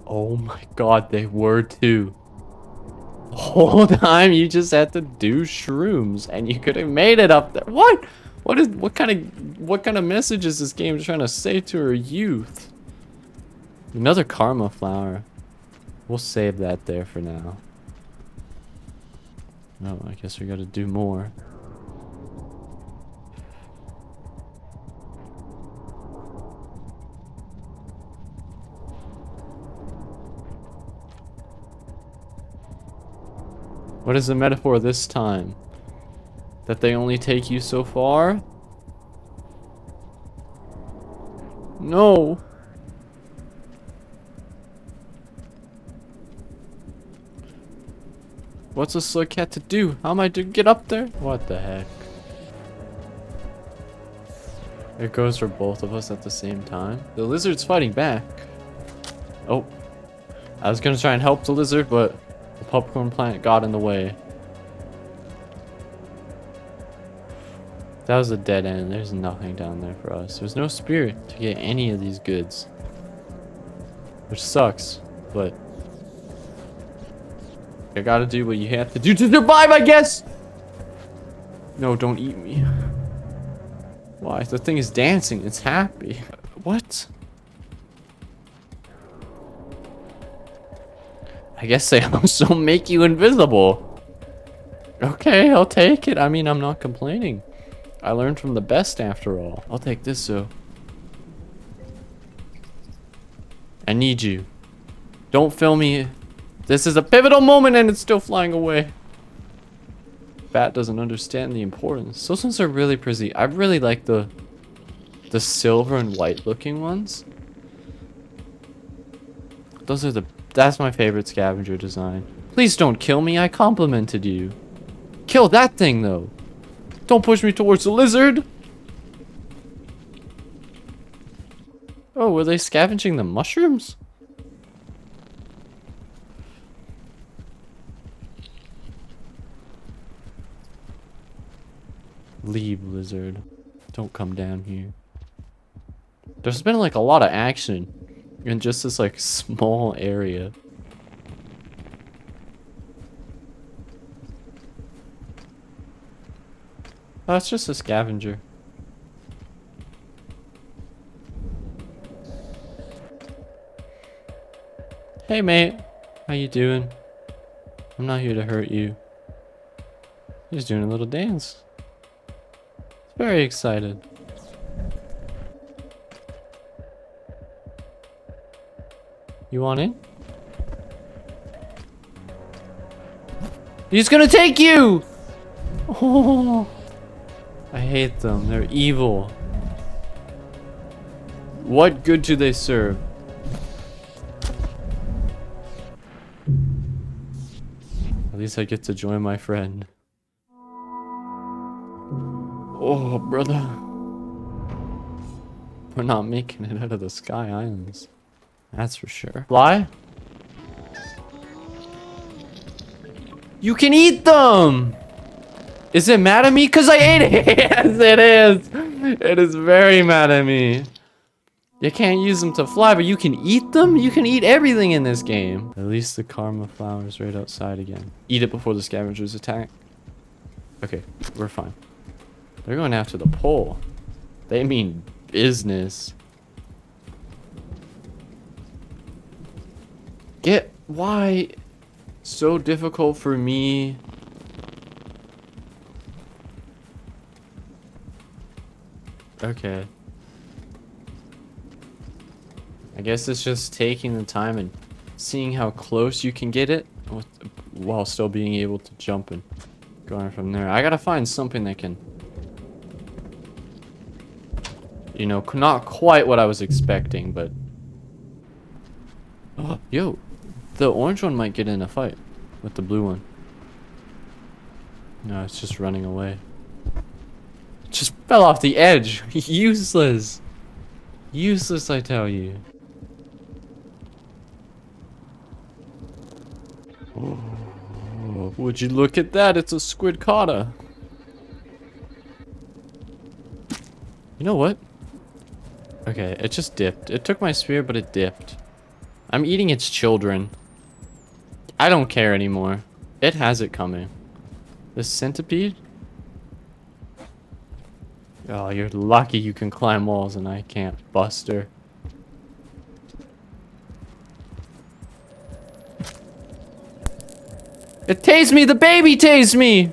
S1: Oh my god, they were too. The whole time you just had to do shrooms and you could have made it up there. What? What kind of message is this game trying to say to her youth? Another karma flower. We'll save that there for now. No, I guess we gotta do more. What is the metaphor this time? That they only take you so far? No. What's a Slugcat to do? How am I to get up there? What the heck? It goes for both of us at the same time. The lizard's fighting back. Oh. I was gonna try and help the lizard, but the popcorn plant got in the way. That was a dead end. There's nothing down there for us. There's no spirit to get any of these goods. Which sucks, but you gotta do what you have to do to survive, I guess! No, don't eat me. Why? The thing is dancing. It's happy. What? I guess they also make you invisible. Okay, I'll take it. I mean, I'm not complaining. I learned from the best after all. I'll take this though. I need you. Don't film me. This is a pivotal moment and it's still flying away. Bat doesn't understand the importance. Those ones are really pretty. I really like the silver and white looking ones. Those are that's my favorite scavenger design. Please don't kill me. I complimented you. Kill that thing though. Don't push me towards the lizard. Oh, were they scavenging the mushrooms? Leave, lizard. Don't come down here. There's been like a lot of action in just this like small area. Oh, it's just a scavenger. Hey mate, how you doing? I'm not here to hurt you. He's doing a little dance. He's very excited. You want in? He's gonna take you! Oh, I hate them. They're evil. What good do they serve? At least I get to join my friend. Oh, brother. We're not making it out of the Sky Islands. That's for sure. Fly? You can eat them! Is it mad at me? Because I ate it! Yes, it is! It is very mad at me. You can't use them to fly, but you can eat them? You can eat everything in this game. At least the karma flower is right outside again. Eat it before the scavengers attack. Okay, we're fine. They're going after the pole. They mean business. Why so difficult for me? Okay. I guess it's just taking the time and seeing how close you can get it while still being able to jump and going from there. I gotta find something that can, you know, not quite what I was expecting, but oh, yo, the orange one might get in a fight with the blue one. No, it's just running away. Just fell off the edge. Useless. Useless, I tell you. Oh, would you look at that? It's a SQUIDCADA. You know what? Okay, it just dipped. It took my spear, but it dipped. I'm eating its children. I don't care anymore. It has it coming. This centipede? Oh, you're lucky you can climb walls and I can't, Buster. It tased me! The baby tased me!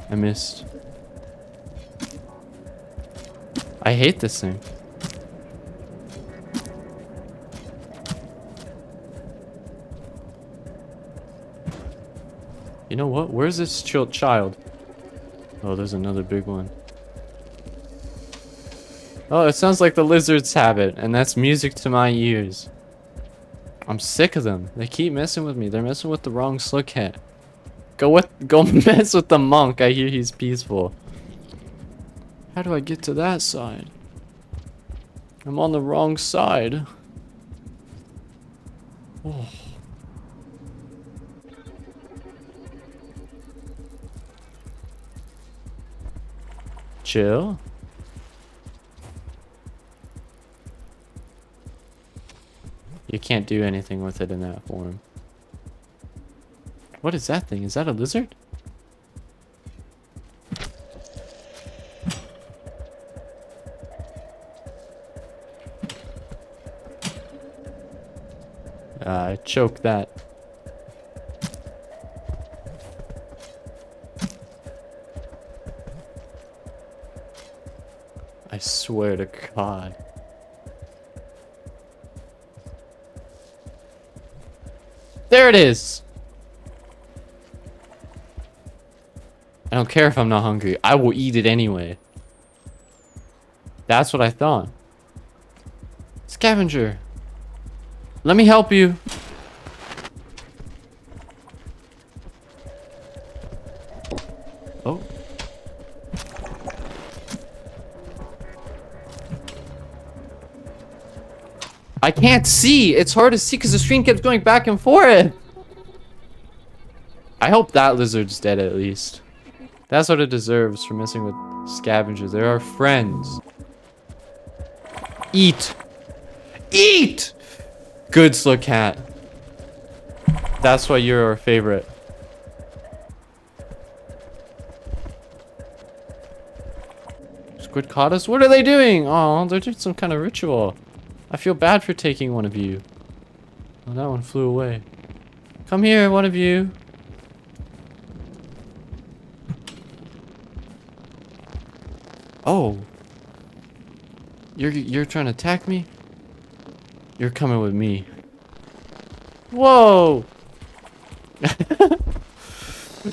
S1: I missed. I hate this thing. You know what? Where's this child? Oh, there's another big one. Oh, it sounds like the lizards have it, and that's music to my ears. I'm sick of them. They keep messing with me. They're messing with the wrong slug cat. Go mess with the monk. I hear he's peaceful. How do I get to that side? I'm on the wrong side. Oh. Chill. You can't do anything with it in that form. What is that thing? Is that a lizard? I choked that. I swear to God. There it is! I don't care if I'm not hungry. I will eat it anyway. That's what I thought. Scavenger. Let me help you. Oh. I can't see. It's hard to see because the screen keeps going back and forth. I hope that lizard's dead at least. That's what it deserves for messing with scavengers. They're our friends. Eat. Eat! Good slug cat. That's why you're our favorite. SQUIDCADAS? What are they doing? Oh, they're doing some kind of ritual. I feel bad for taking one of you. Oh, that one flew away. Come here, one of you. Oh. You're trying to attack me? You're coming with me. Whoa!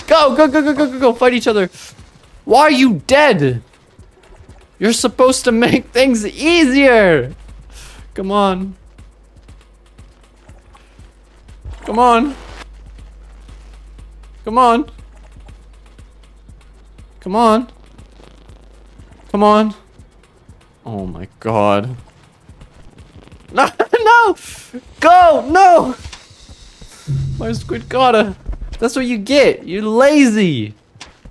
S1: Go, go, go, go, go, go, go, fight each other. Why are you dead? You're supposed to make things easier. Come on. Come on. Come on. Come on. Come on. Oh my god. No, no! Go! No! My SQUIDCADA. That's what you get. You're lazy.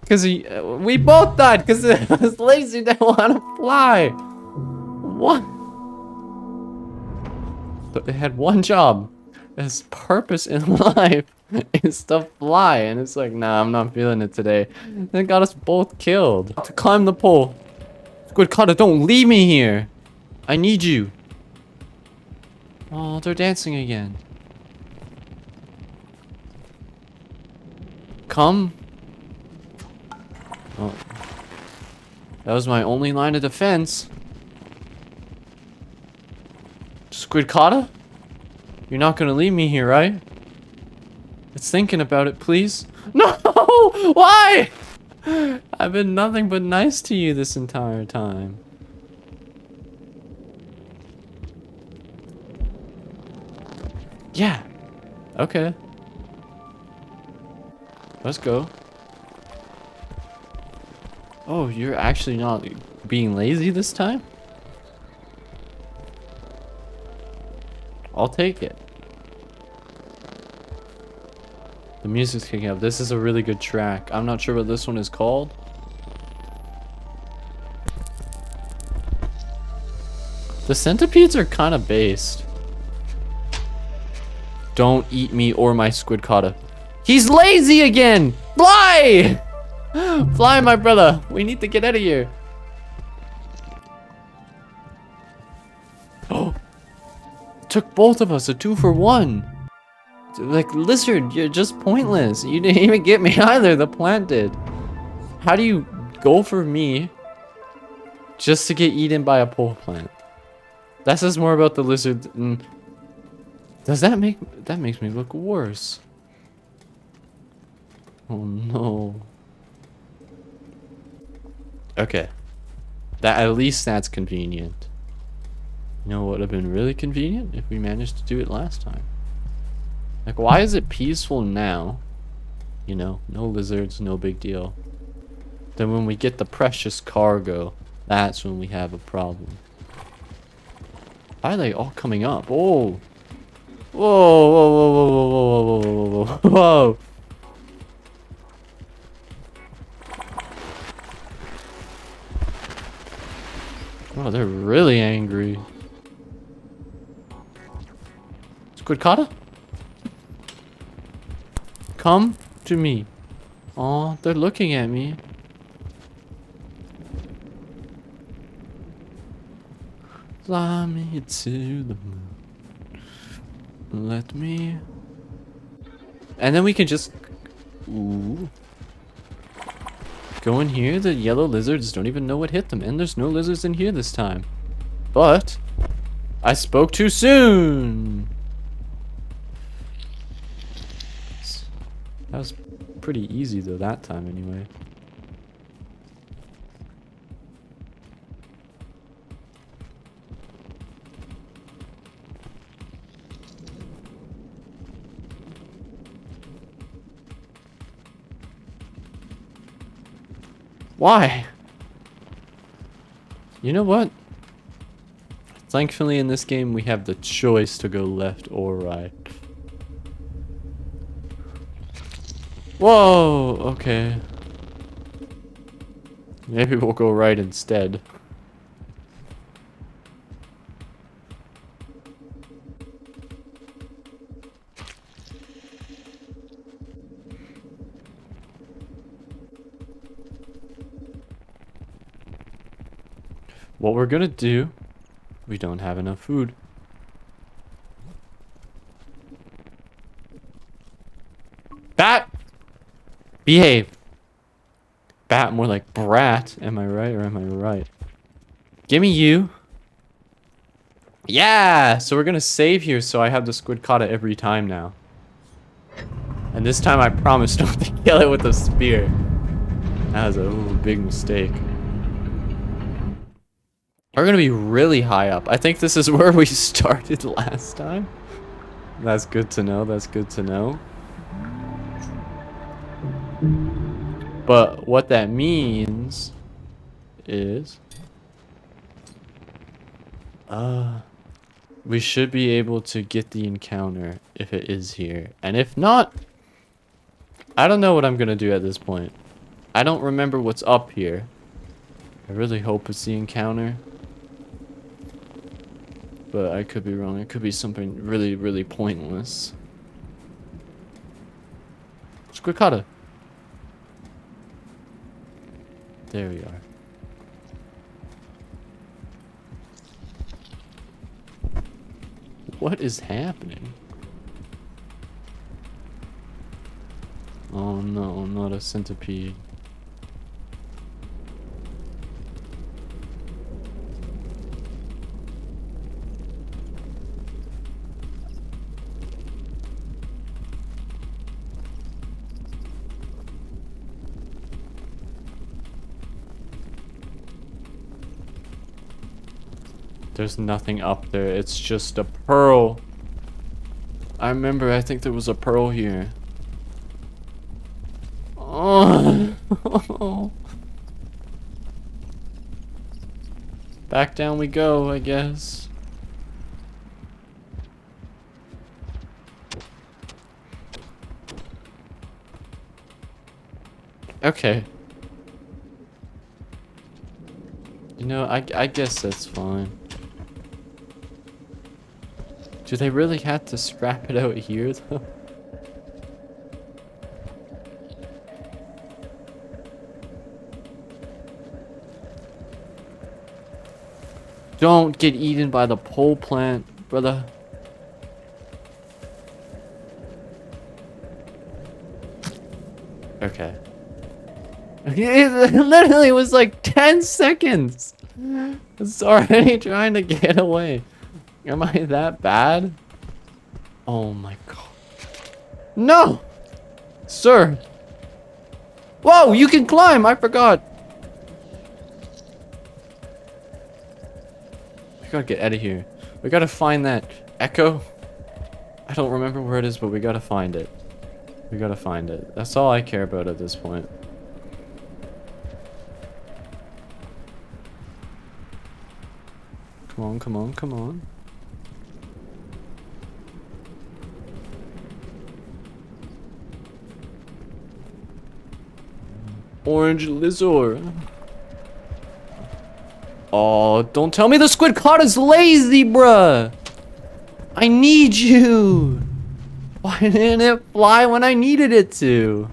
S1: Because we both died because it was lazy. They want to fly. What? But they had one job. His purpose in life is to fly. And it's like, nah, I'm not feeling it today. They got us both killed. To climb the pole. SQUIDCADA, don't leave me here. I need you. Oh, they're dancing again. Come. Oh. That was my only line of defense. SQUIDCADA? You're not gonna leave me here, right? It's thinking about it, please. No! Why? I've been nothing but nice to you this entire time. Yeah. Okay. Let's go. Oh, you're actually not being lazy this time? I'll take it. The music's kicking up. This is a really good track. I'm not sure what this one is called. The centipedes are kind of based. Don't eat me or my SQUIDCADA. He's lazy again! Fly! Fly, my brother. We need to get out of here. Oh! Took both of us, a 2-for-1. Like, lizard, you're just pointless. You didn't even get me either, the plant did. How do you go for me just to get eaten by a pole plant? That says more about the lizard than... Does that make... That makes me look worse. Oh no. Okay. At least that's convenient. You know what would have been really convenient? If we managed to do it last time. Like, why is it peaceful now? You know, no lizards, no big deal. Then when we get the precious cargo, that's when we have a problem. Why are they all coming up? Oh! Whoa, whoa, whoa, whoa, whoa, whoa, whoa, whoa, whoa. Oh, they're really angry. SQUIDCADA? Come to me. Oh, they're looking at me. Fly me to the moon. Let me... And then we can just... Ooh. Go in here. The yellow lizards don't even know what hit them. And there's no lizards in here this time. But... I spoke too soon! That was pretty easy though that time anyway. Why? You know what? Thankfully in this game we have the choice to go left or right. Whoa, okay. Maybe we'll go right instead. What we're gonna do, we don't have enough food. Bat! Behave. Bat, more like brat. Am I right or am I right? Give me you. Yeah! So we're gonna save here so I have the SQUIDCADA every time now. And this time I promise not to kill it with a spear. That was a big mistake. We're gonna be really high up. I think this is where we started last time. That's good to know, that's good to know. But what that means is... we should be able to get the encounter if it is here. And if not, I don't know what I'm gonna do at this point. I don't remember what's up here. I really hope it's the encounter. But I could be wrong. It could be something really, really pointless. SQUIDCADA. There we are. What is happening? Oh no, not a centipede. There's nothing up there. It's just a pearl. I remember, I think there was a pearl here. Oh. Back down we go, I guess. Okay. You know, I guess that's fine. Do they really have to scrap it out here, though? Don't get eaten by the pole plant, brother. Okay. It literally was like 10 seconds. It's already trying to get away. Am I that bad? Oh my god. No! Sir! Whoa, you can climb! I forgot! We gotta get out of here. We gotta find that Echo. I don't remember where it is, but we gotta find it. We gotta find it. That's all I care about at this point. Come on, come on, come on. Orange lizard. Oh, don't tell me the SQUIDCADA's lazy, bruh. I need you. Why didn't it fly when I needed it to?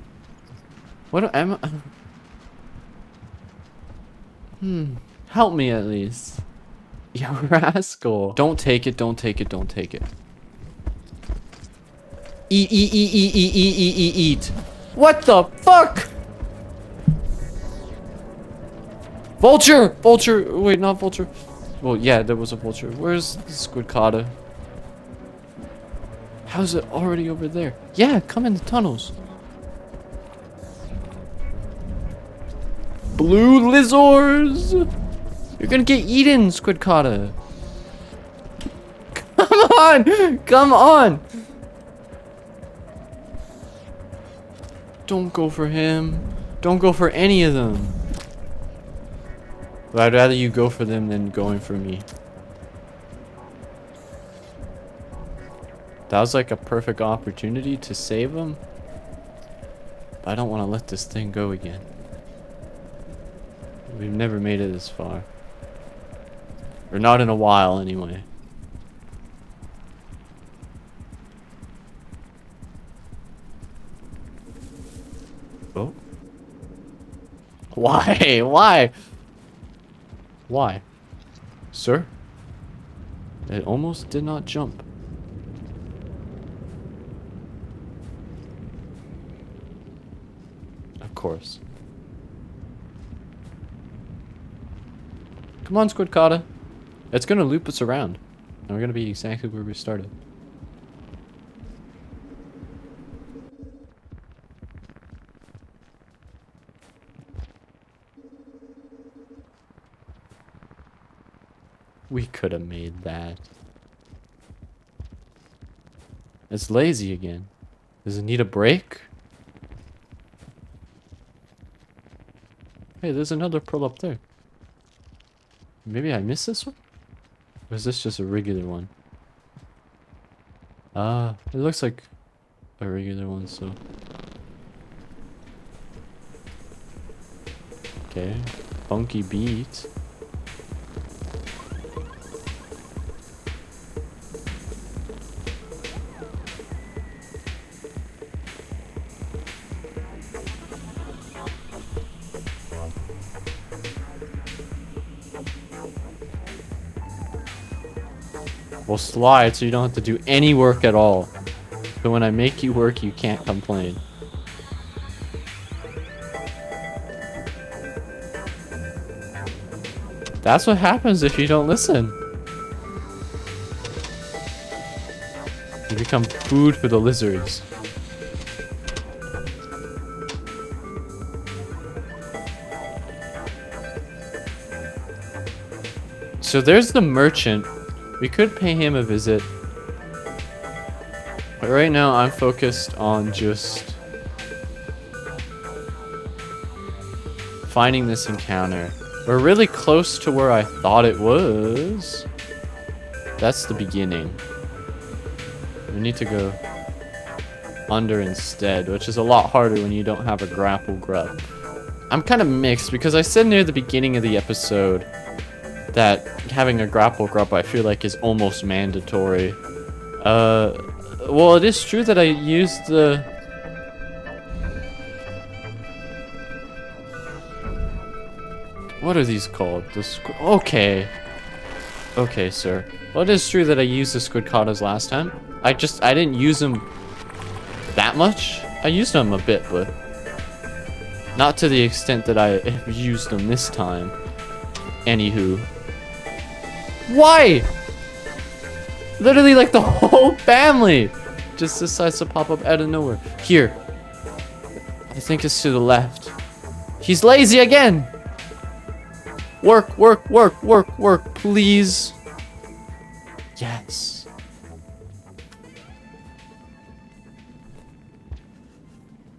S1: What am I? Help me at least. You rascal. Don't take it, don't take it, don't take it. Eat, eat, eat, eat, eat, eat, eat, eat, eat. What the fuck? Vulture! Vulture! Wait, not vulture. Well, yeah, there was a vulture. Where's the SQUIDCADA? How's it already over there? Yeah, come in the tunnels. Blue lizards! You're gonna get eaten, SQUIDCADA. Come on! Come on! Don't go for him. Don't go for any of them. But I'd rather you go for them than going for me. That was like a perfect opportunity to save them. But I don't want to let this thing go again. We've never made it this far. Or not in a while, anyway. Oh. Why? Why? Why? Sir? It almost did not jump. Of course. Come on, SQUIDCADA. It's gonna loop us around. And we're gonna be exactly where we started. We could have made that. It's lazy again. Does it need a break? Hey, there's another pearl up there. Maybe I missed this one? Or is this just a regular one? Ah, it looks like a regular one, so... Okay. Funky beat. We'll slide so you don't have to do any work at all. But when I make you work, you can't complain. That's what happens if you don't listen. You become food for the lizards. So there's the merchant. We could pay him a visit. But right now I'm focused on just finding this encounter. We're really close to where I thought it was. That's the beginning. We need to go under instead, which is a lot harder when you don't have a grapple grub. I'm kind of mixed because I said near the beginning of the episode that having a grapple grub I feel like is almost mandatory. Well, it is true that I used the... What are these called? Okay. Okay, sir. Well, it is true that I used the SQUIDCADAS last time. I didn't use them that much. I used them a bit, but not to the extent that I used them this time. Anywho. Why? Literally, like, the whole family just decides to pop up out of nowhere. Here. I think it's to the left. He's lazy again. Work, work, work, work, work, please. Yes.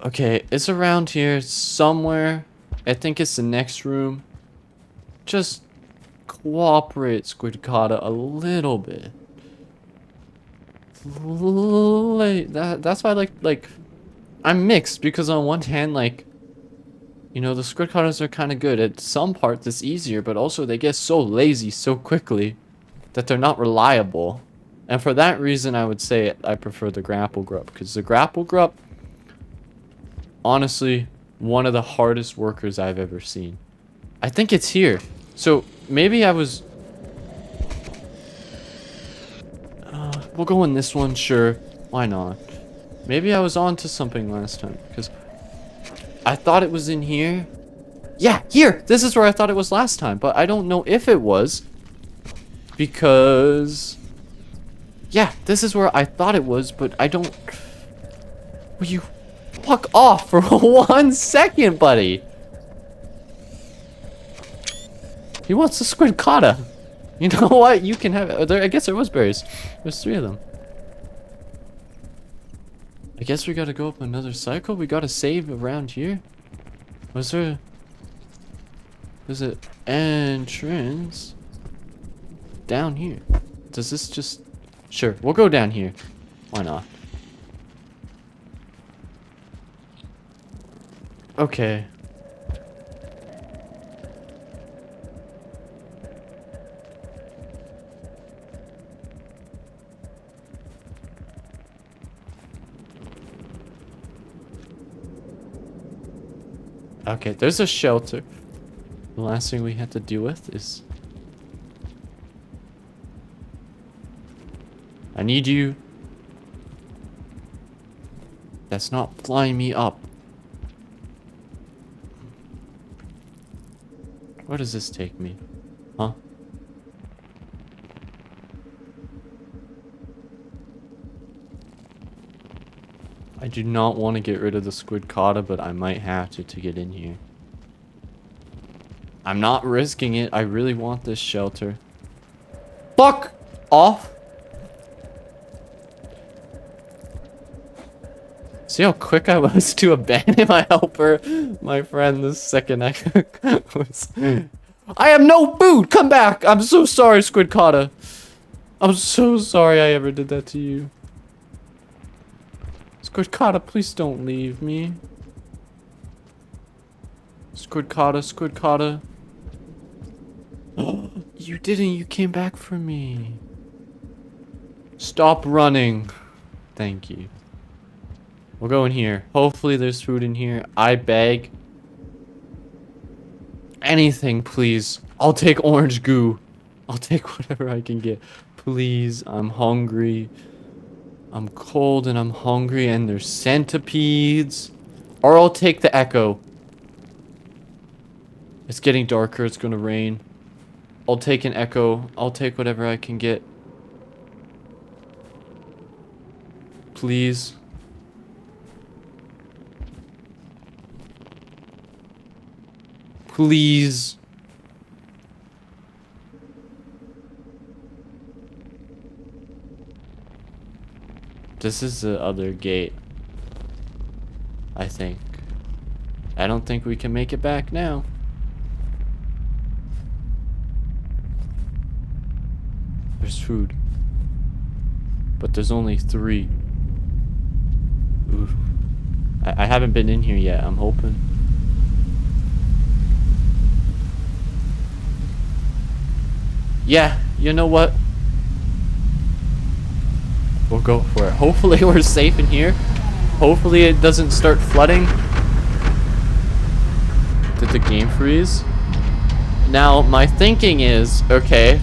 S1: Okay, it's around here somewhere. I think it's the next room. Just cooperate, SQUIDCADA, a little bit. That's why I like I'm mixed because on one hand, like, you know, the SQUIDCADAS are kind of good. At some parts it's easier, but also they get so lazy so quickly that they're not reliable. And for that reason, I would say I prefer the grapple grub, because the grapple grub, honestly, one of the hardest workers I've ever seen. I think it's here. So maybe I was... we'll go in this one, sure. Why not? Maybe I was on to something last time, because I thought it was in here. Yeah, here! This is where I thought it was last time, but I don't know if it was. Because... yeah, this is where I thought it was, but I don't... Will you fuck off for 1 second, buddy? He wants the SQUIDCADA. You know what? You can have it. I guess there was berries. There's 3 of them. I guess we gotta go up another cycle. We gotta save around here. Was there... there's an entrance down here. Does this just... sure, we'll go down here. Why not? Okay. Okay, there's a shelter. The last thing we have to deal with is... I need you. That's not flying me up. Where does this take me? Huh? I do not want to get rid of the SQUIDCADA, but I might have to get in here. I'm not risking it. I really want this shelter. fuck off. See how quick I was to abandon my helper, my friend, the second I was... I have no food! Come back! I'm so sorry, SQUIDCADA. I'm so sorry I ever did that to you. SQUIDCADA, please don't leave me. SQUIDCADA. You didn't, you came back for me. Stop running. Thank you. We'll go in here. Hopefully there's food in here. I beg. Anything, please. I'll take orange goo. I'll take whatever I can get. Please, I'm hungry. I'm cold and I'm hungry and there's centipedes. Or I'll take the Echo. It's getting darker. It's gonna rain. I'll take an Echo. I'll take whatever I can get. Please. Please. This is the other gate. I think. I don't think we can make it back now. There's food. But there's only 3. Ooh. I haven't been in here yet, I'm hoping. Yeah, you know what? We'll go for it. Hopefully we're safe in here. Hopefully it doesn't start flooding. Did the game freeze? Now, my thinking is, okay.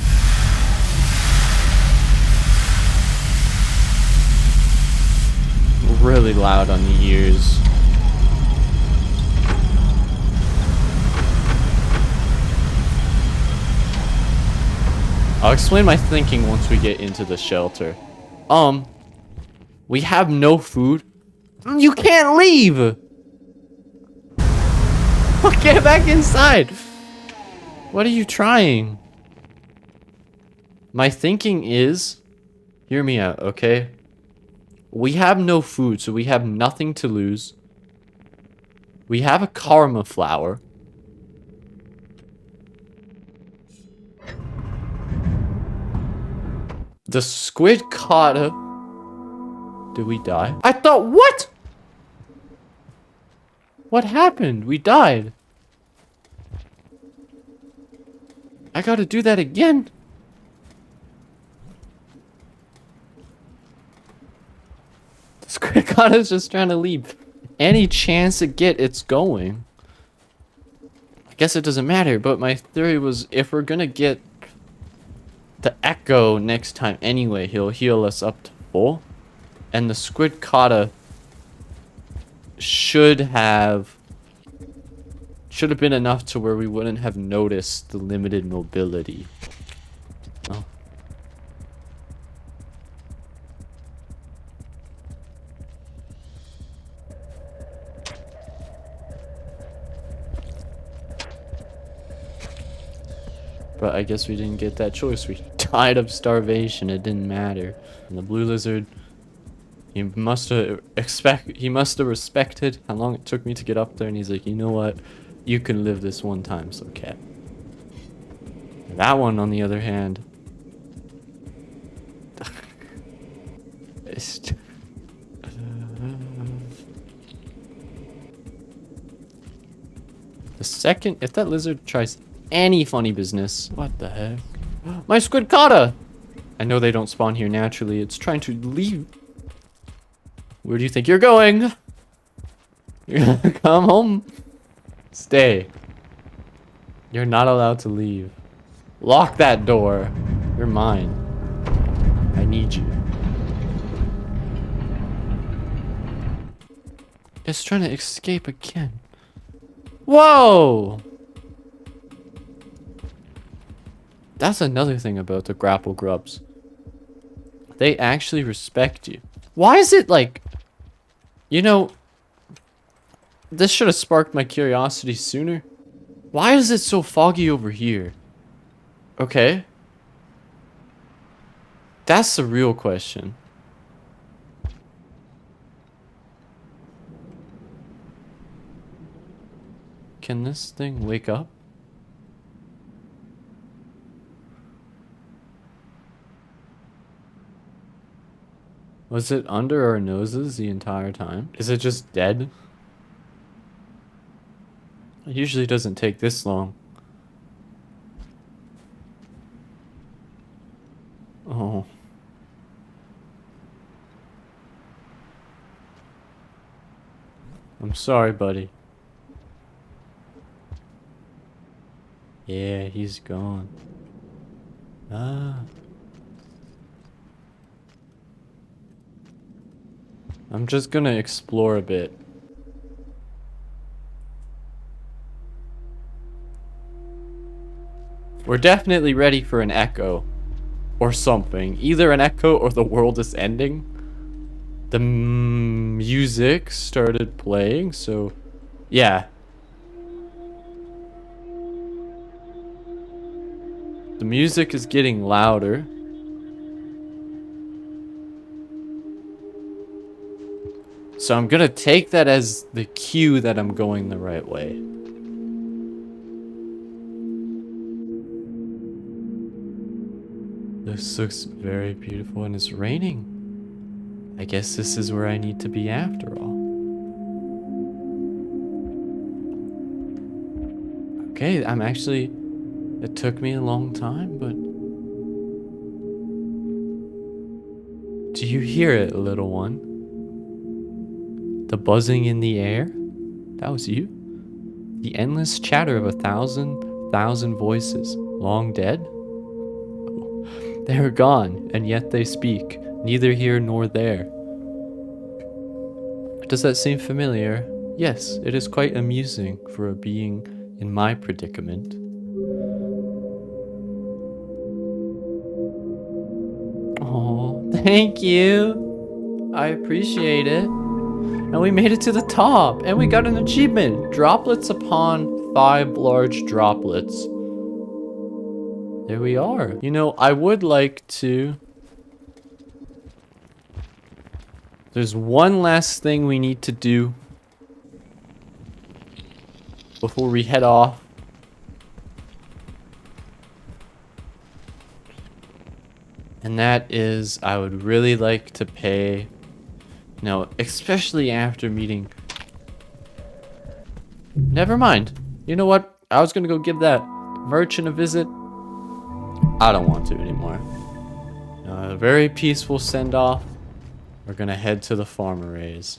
S1: Really loud on the ears. I'll explain my thinking once we get into the shelter. We have no food. You can't leave! Get back inside! What are you trying? My thinking is... Hear me out, okay? We have no food, so we have nothing to lose. We have a karma flower. The SQUIDCADA. Did we die? I thought, what? What happened? We died. I gotta do that again. The SQUIDCADA's just trying to leave. Any chance it get, it's going. I guess it doesn't matter, but my theory was if we're gonna get the Echo next time anyway, he'll heal us up to full. And the SQUIDCADA should have been enough to where we wouldn't have noticed the limited mobility. Oh. But I guess we didn't get that choice. We died of starvation. It didn't matter. And the blue lizard, he must have respected how long it took me to get up there, and he's like, you know what? You can live this one time, so cat. That one, on the other hand, the second, if that lizard tries any funny business, what the heck? My SQUIDCADA! I know they don't spawn here naturally. It's trying to leave. Where do you think you're going? You're gonna come home? Stay. You're not allowed to leave. Lock that door. You're mine. I need you. It's trying to escape again. Whoa! That's another thing about the grapple grubs. They actually respect you. Why is it like... You know... This should have sparked my curiosity sooner. Why is it so foggy over here? Okay. That's the real question. Can this thing wake up? Was it under our noses the entire time? Is it just dead? It usually doesn't take this long. Oh. I'm sorry, buddy. Yeah, he's gone. Ah. I'm just gonna explore a bit. We're definitely ready for an echo. Or something. Either an echo or the world is ending. The music started playing, so... yeah. The music is getting louder. So I'm gonna take that as the cue that I'm going the right way. This looks very beautiful and it's raining. I guess this is where I need to be after all. Okay, it took me a long time, but... do you hear it, little one? The buzzing in the air? That was you? The endless chatter of 1,000 voices, long dead? They are gone, and yet they speak, neither here nor there. Does that seem familiar? Yes, it is quite amusing for a being in my predicament. Oh, thank you. I appreciate it. And we made it to the top, and we got an achievement. Droplets upon 5 large droplets. There we are. You know, I would like to... there's one last thing we need to do before we head off. And that is, I would really like to pay... no, especially after meeting... never mind. You know what? I was gonna go give that merchant a visit. I don't want to anymore. A very peaceful send-off. We're gonna head to the farm arrays.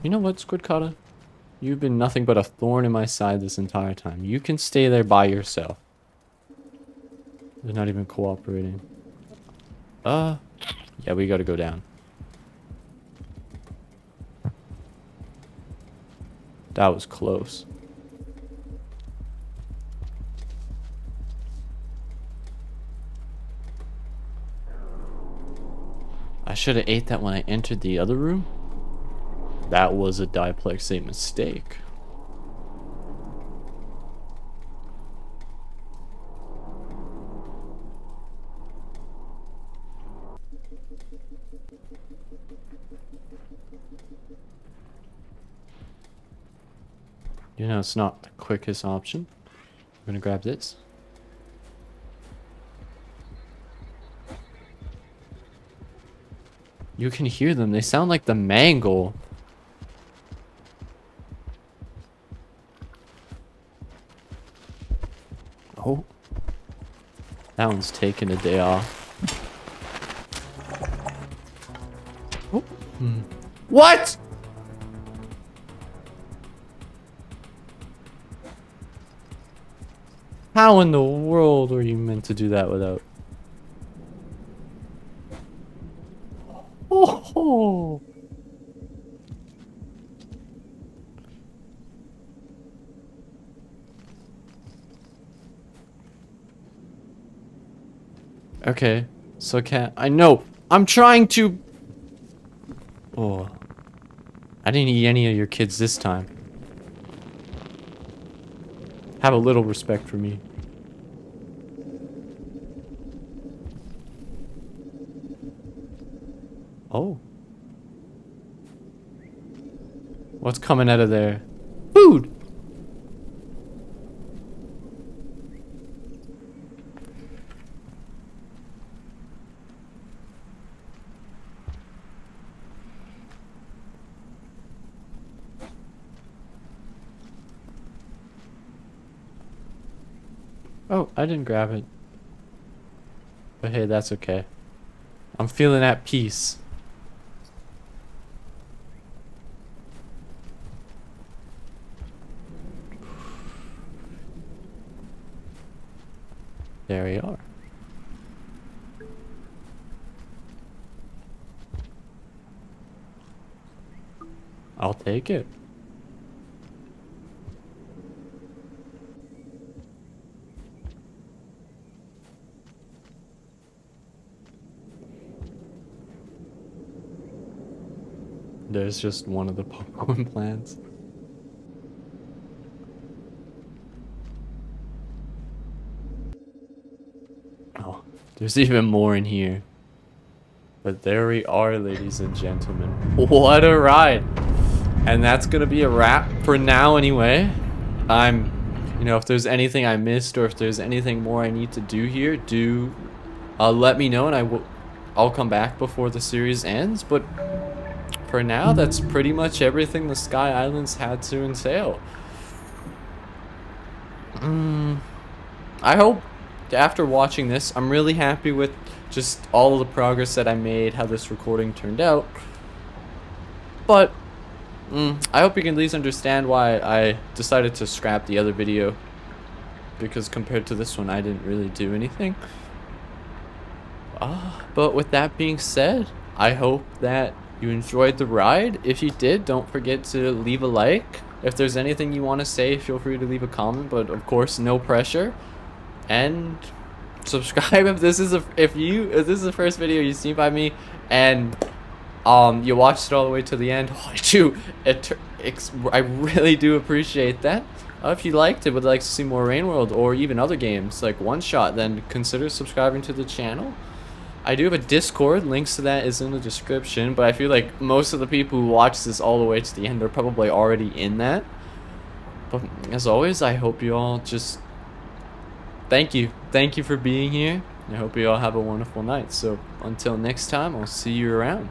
S1: You know what, SQUIDCADA? You've been nothing but a thorn in my side this entire time. You can stay there by yourself. They're not even cooperating. Yeah, we gotta go down. That was close. I should have ate that when I entered the other room. That was a diplexate mistake. You know, it's not the quickest option. I'm gonna grab this. You can hear them. They sound like the mangle. Oh. That one's taking a day off. Oh. What? How in the world are you meant to do that without? Oh. Okay, so I know. I'm trying to... oh. I didn't eat any of your kids this time. Have a little respect for me. Oh. What's coming out of there? Food! Oh, I didn't grab it. But hey, that's okay. I'm feeling at peace. There we are. I'll take it. There's just one of the popcorn plants. Oh, there's even more in here. But there we are, ladies and gentlemen. What a ride! And that's gonna be a wrap for now anyway. You know, if there's anything I missed or if there's anything more I need to do here, let me know and I'll come back before the series ends. But for now, that's pretty much everything the Sky Islands had to entail. I hope after watching this, I'm really happy with just all of the progress that I made, how this recording turned out. But I hope you can at least understand why I decided to scrap the other video, because compared to this one, I didn't really do anything. But with that being said, I hope that you enjoyed the ride. If you did, don't forget to leave a like. If there's anything you want to say, feel free to leave a comment, but of course, no pressure. And subscribe if this is the first video you've seen by me, and you watched it all the way to the end. I really do appreciate that. If you liked it, would like to see more Rainworld or even other games like One Shot, then consider subscribing to the channel. I do have a Discord, links to that is in the description, but I feel like most of the people who watch this all the way to the end are probably already in that. But as always, I hope you all just thank you for being here. I hope you all have a wonderful night. So until next time, I'll see you around.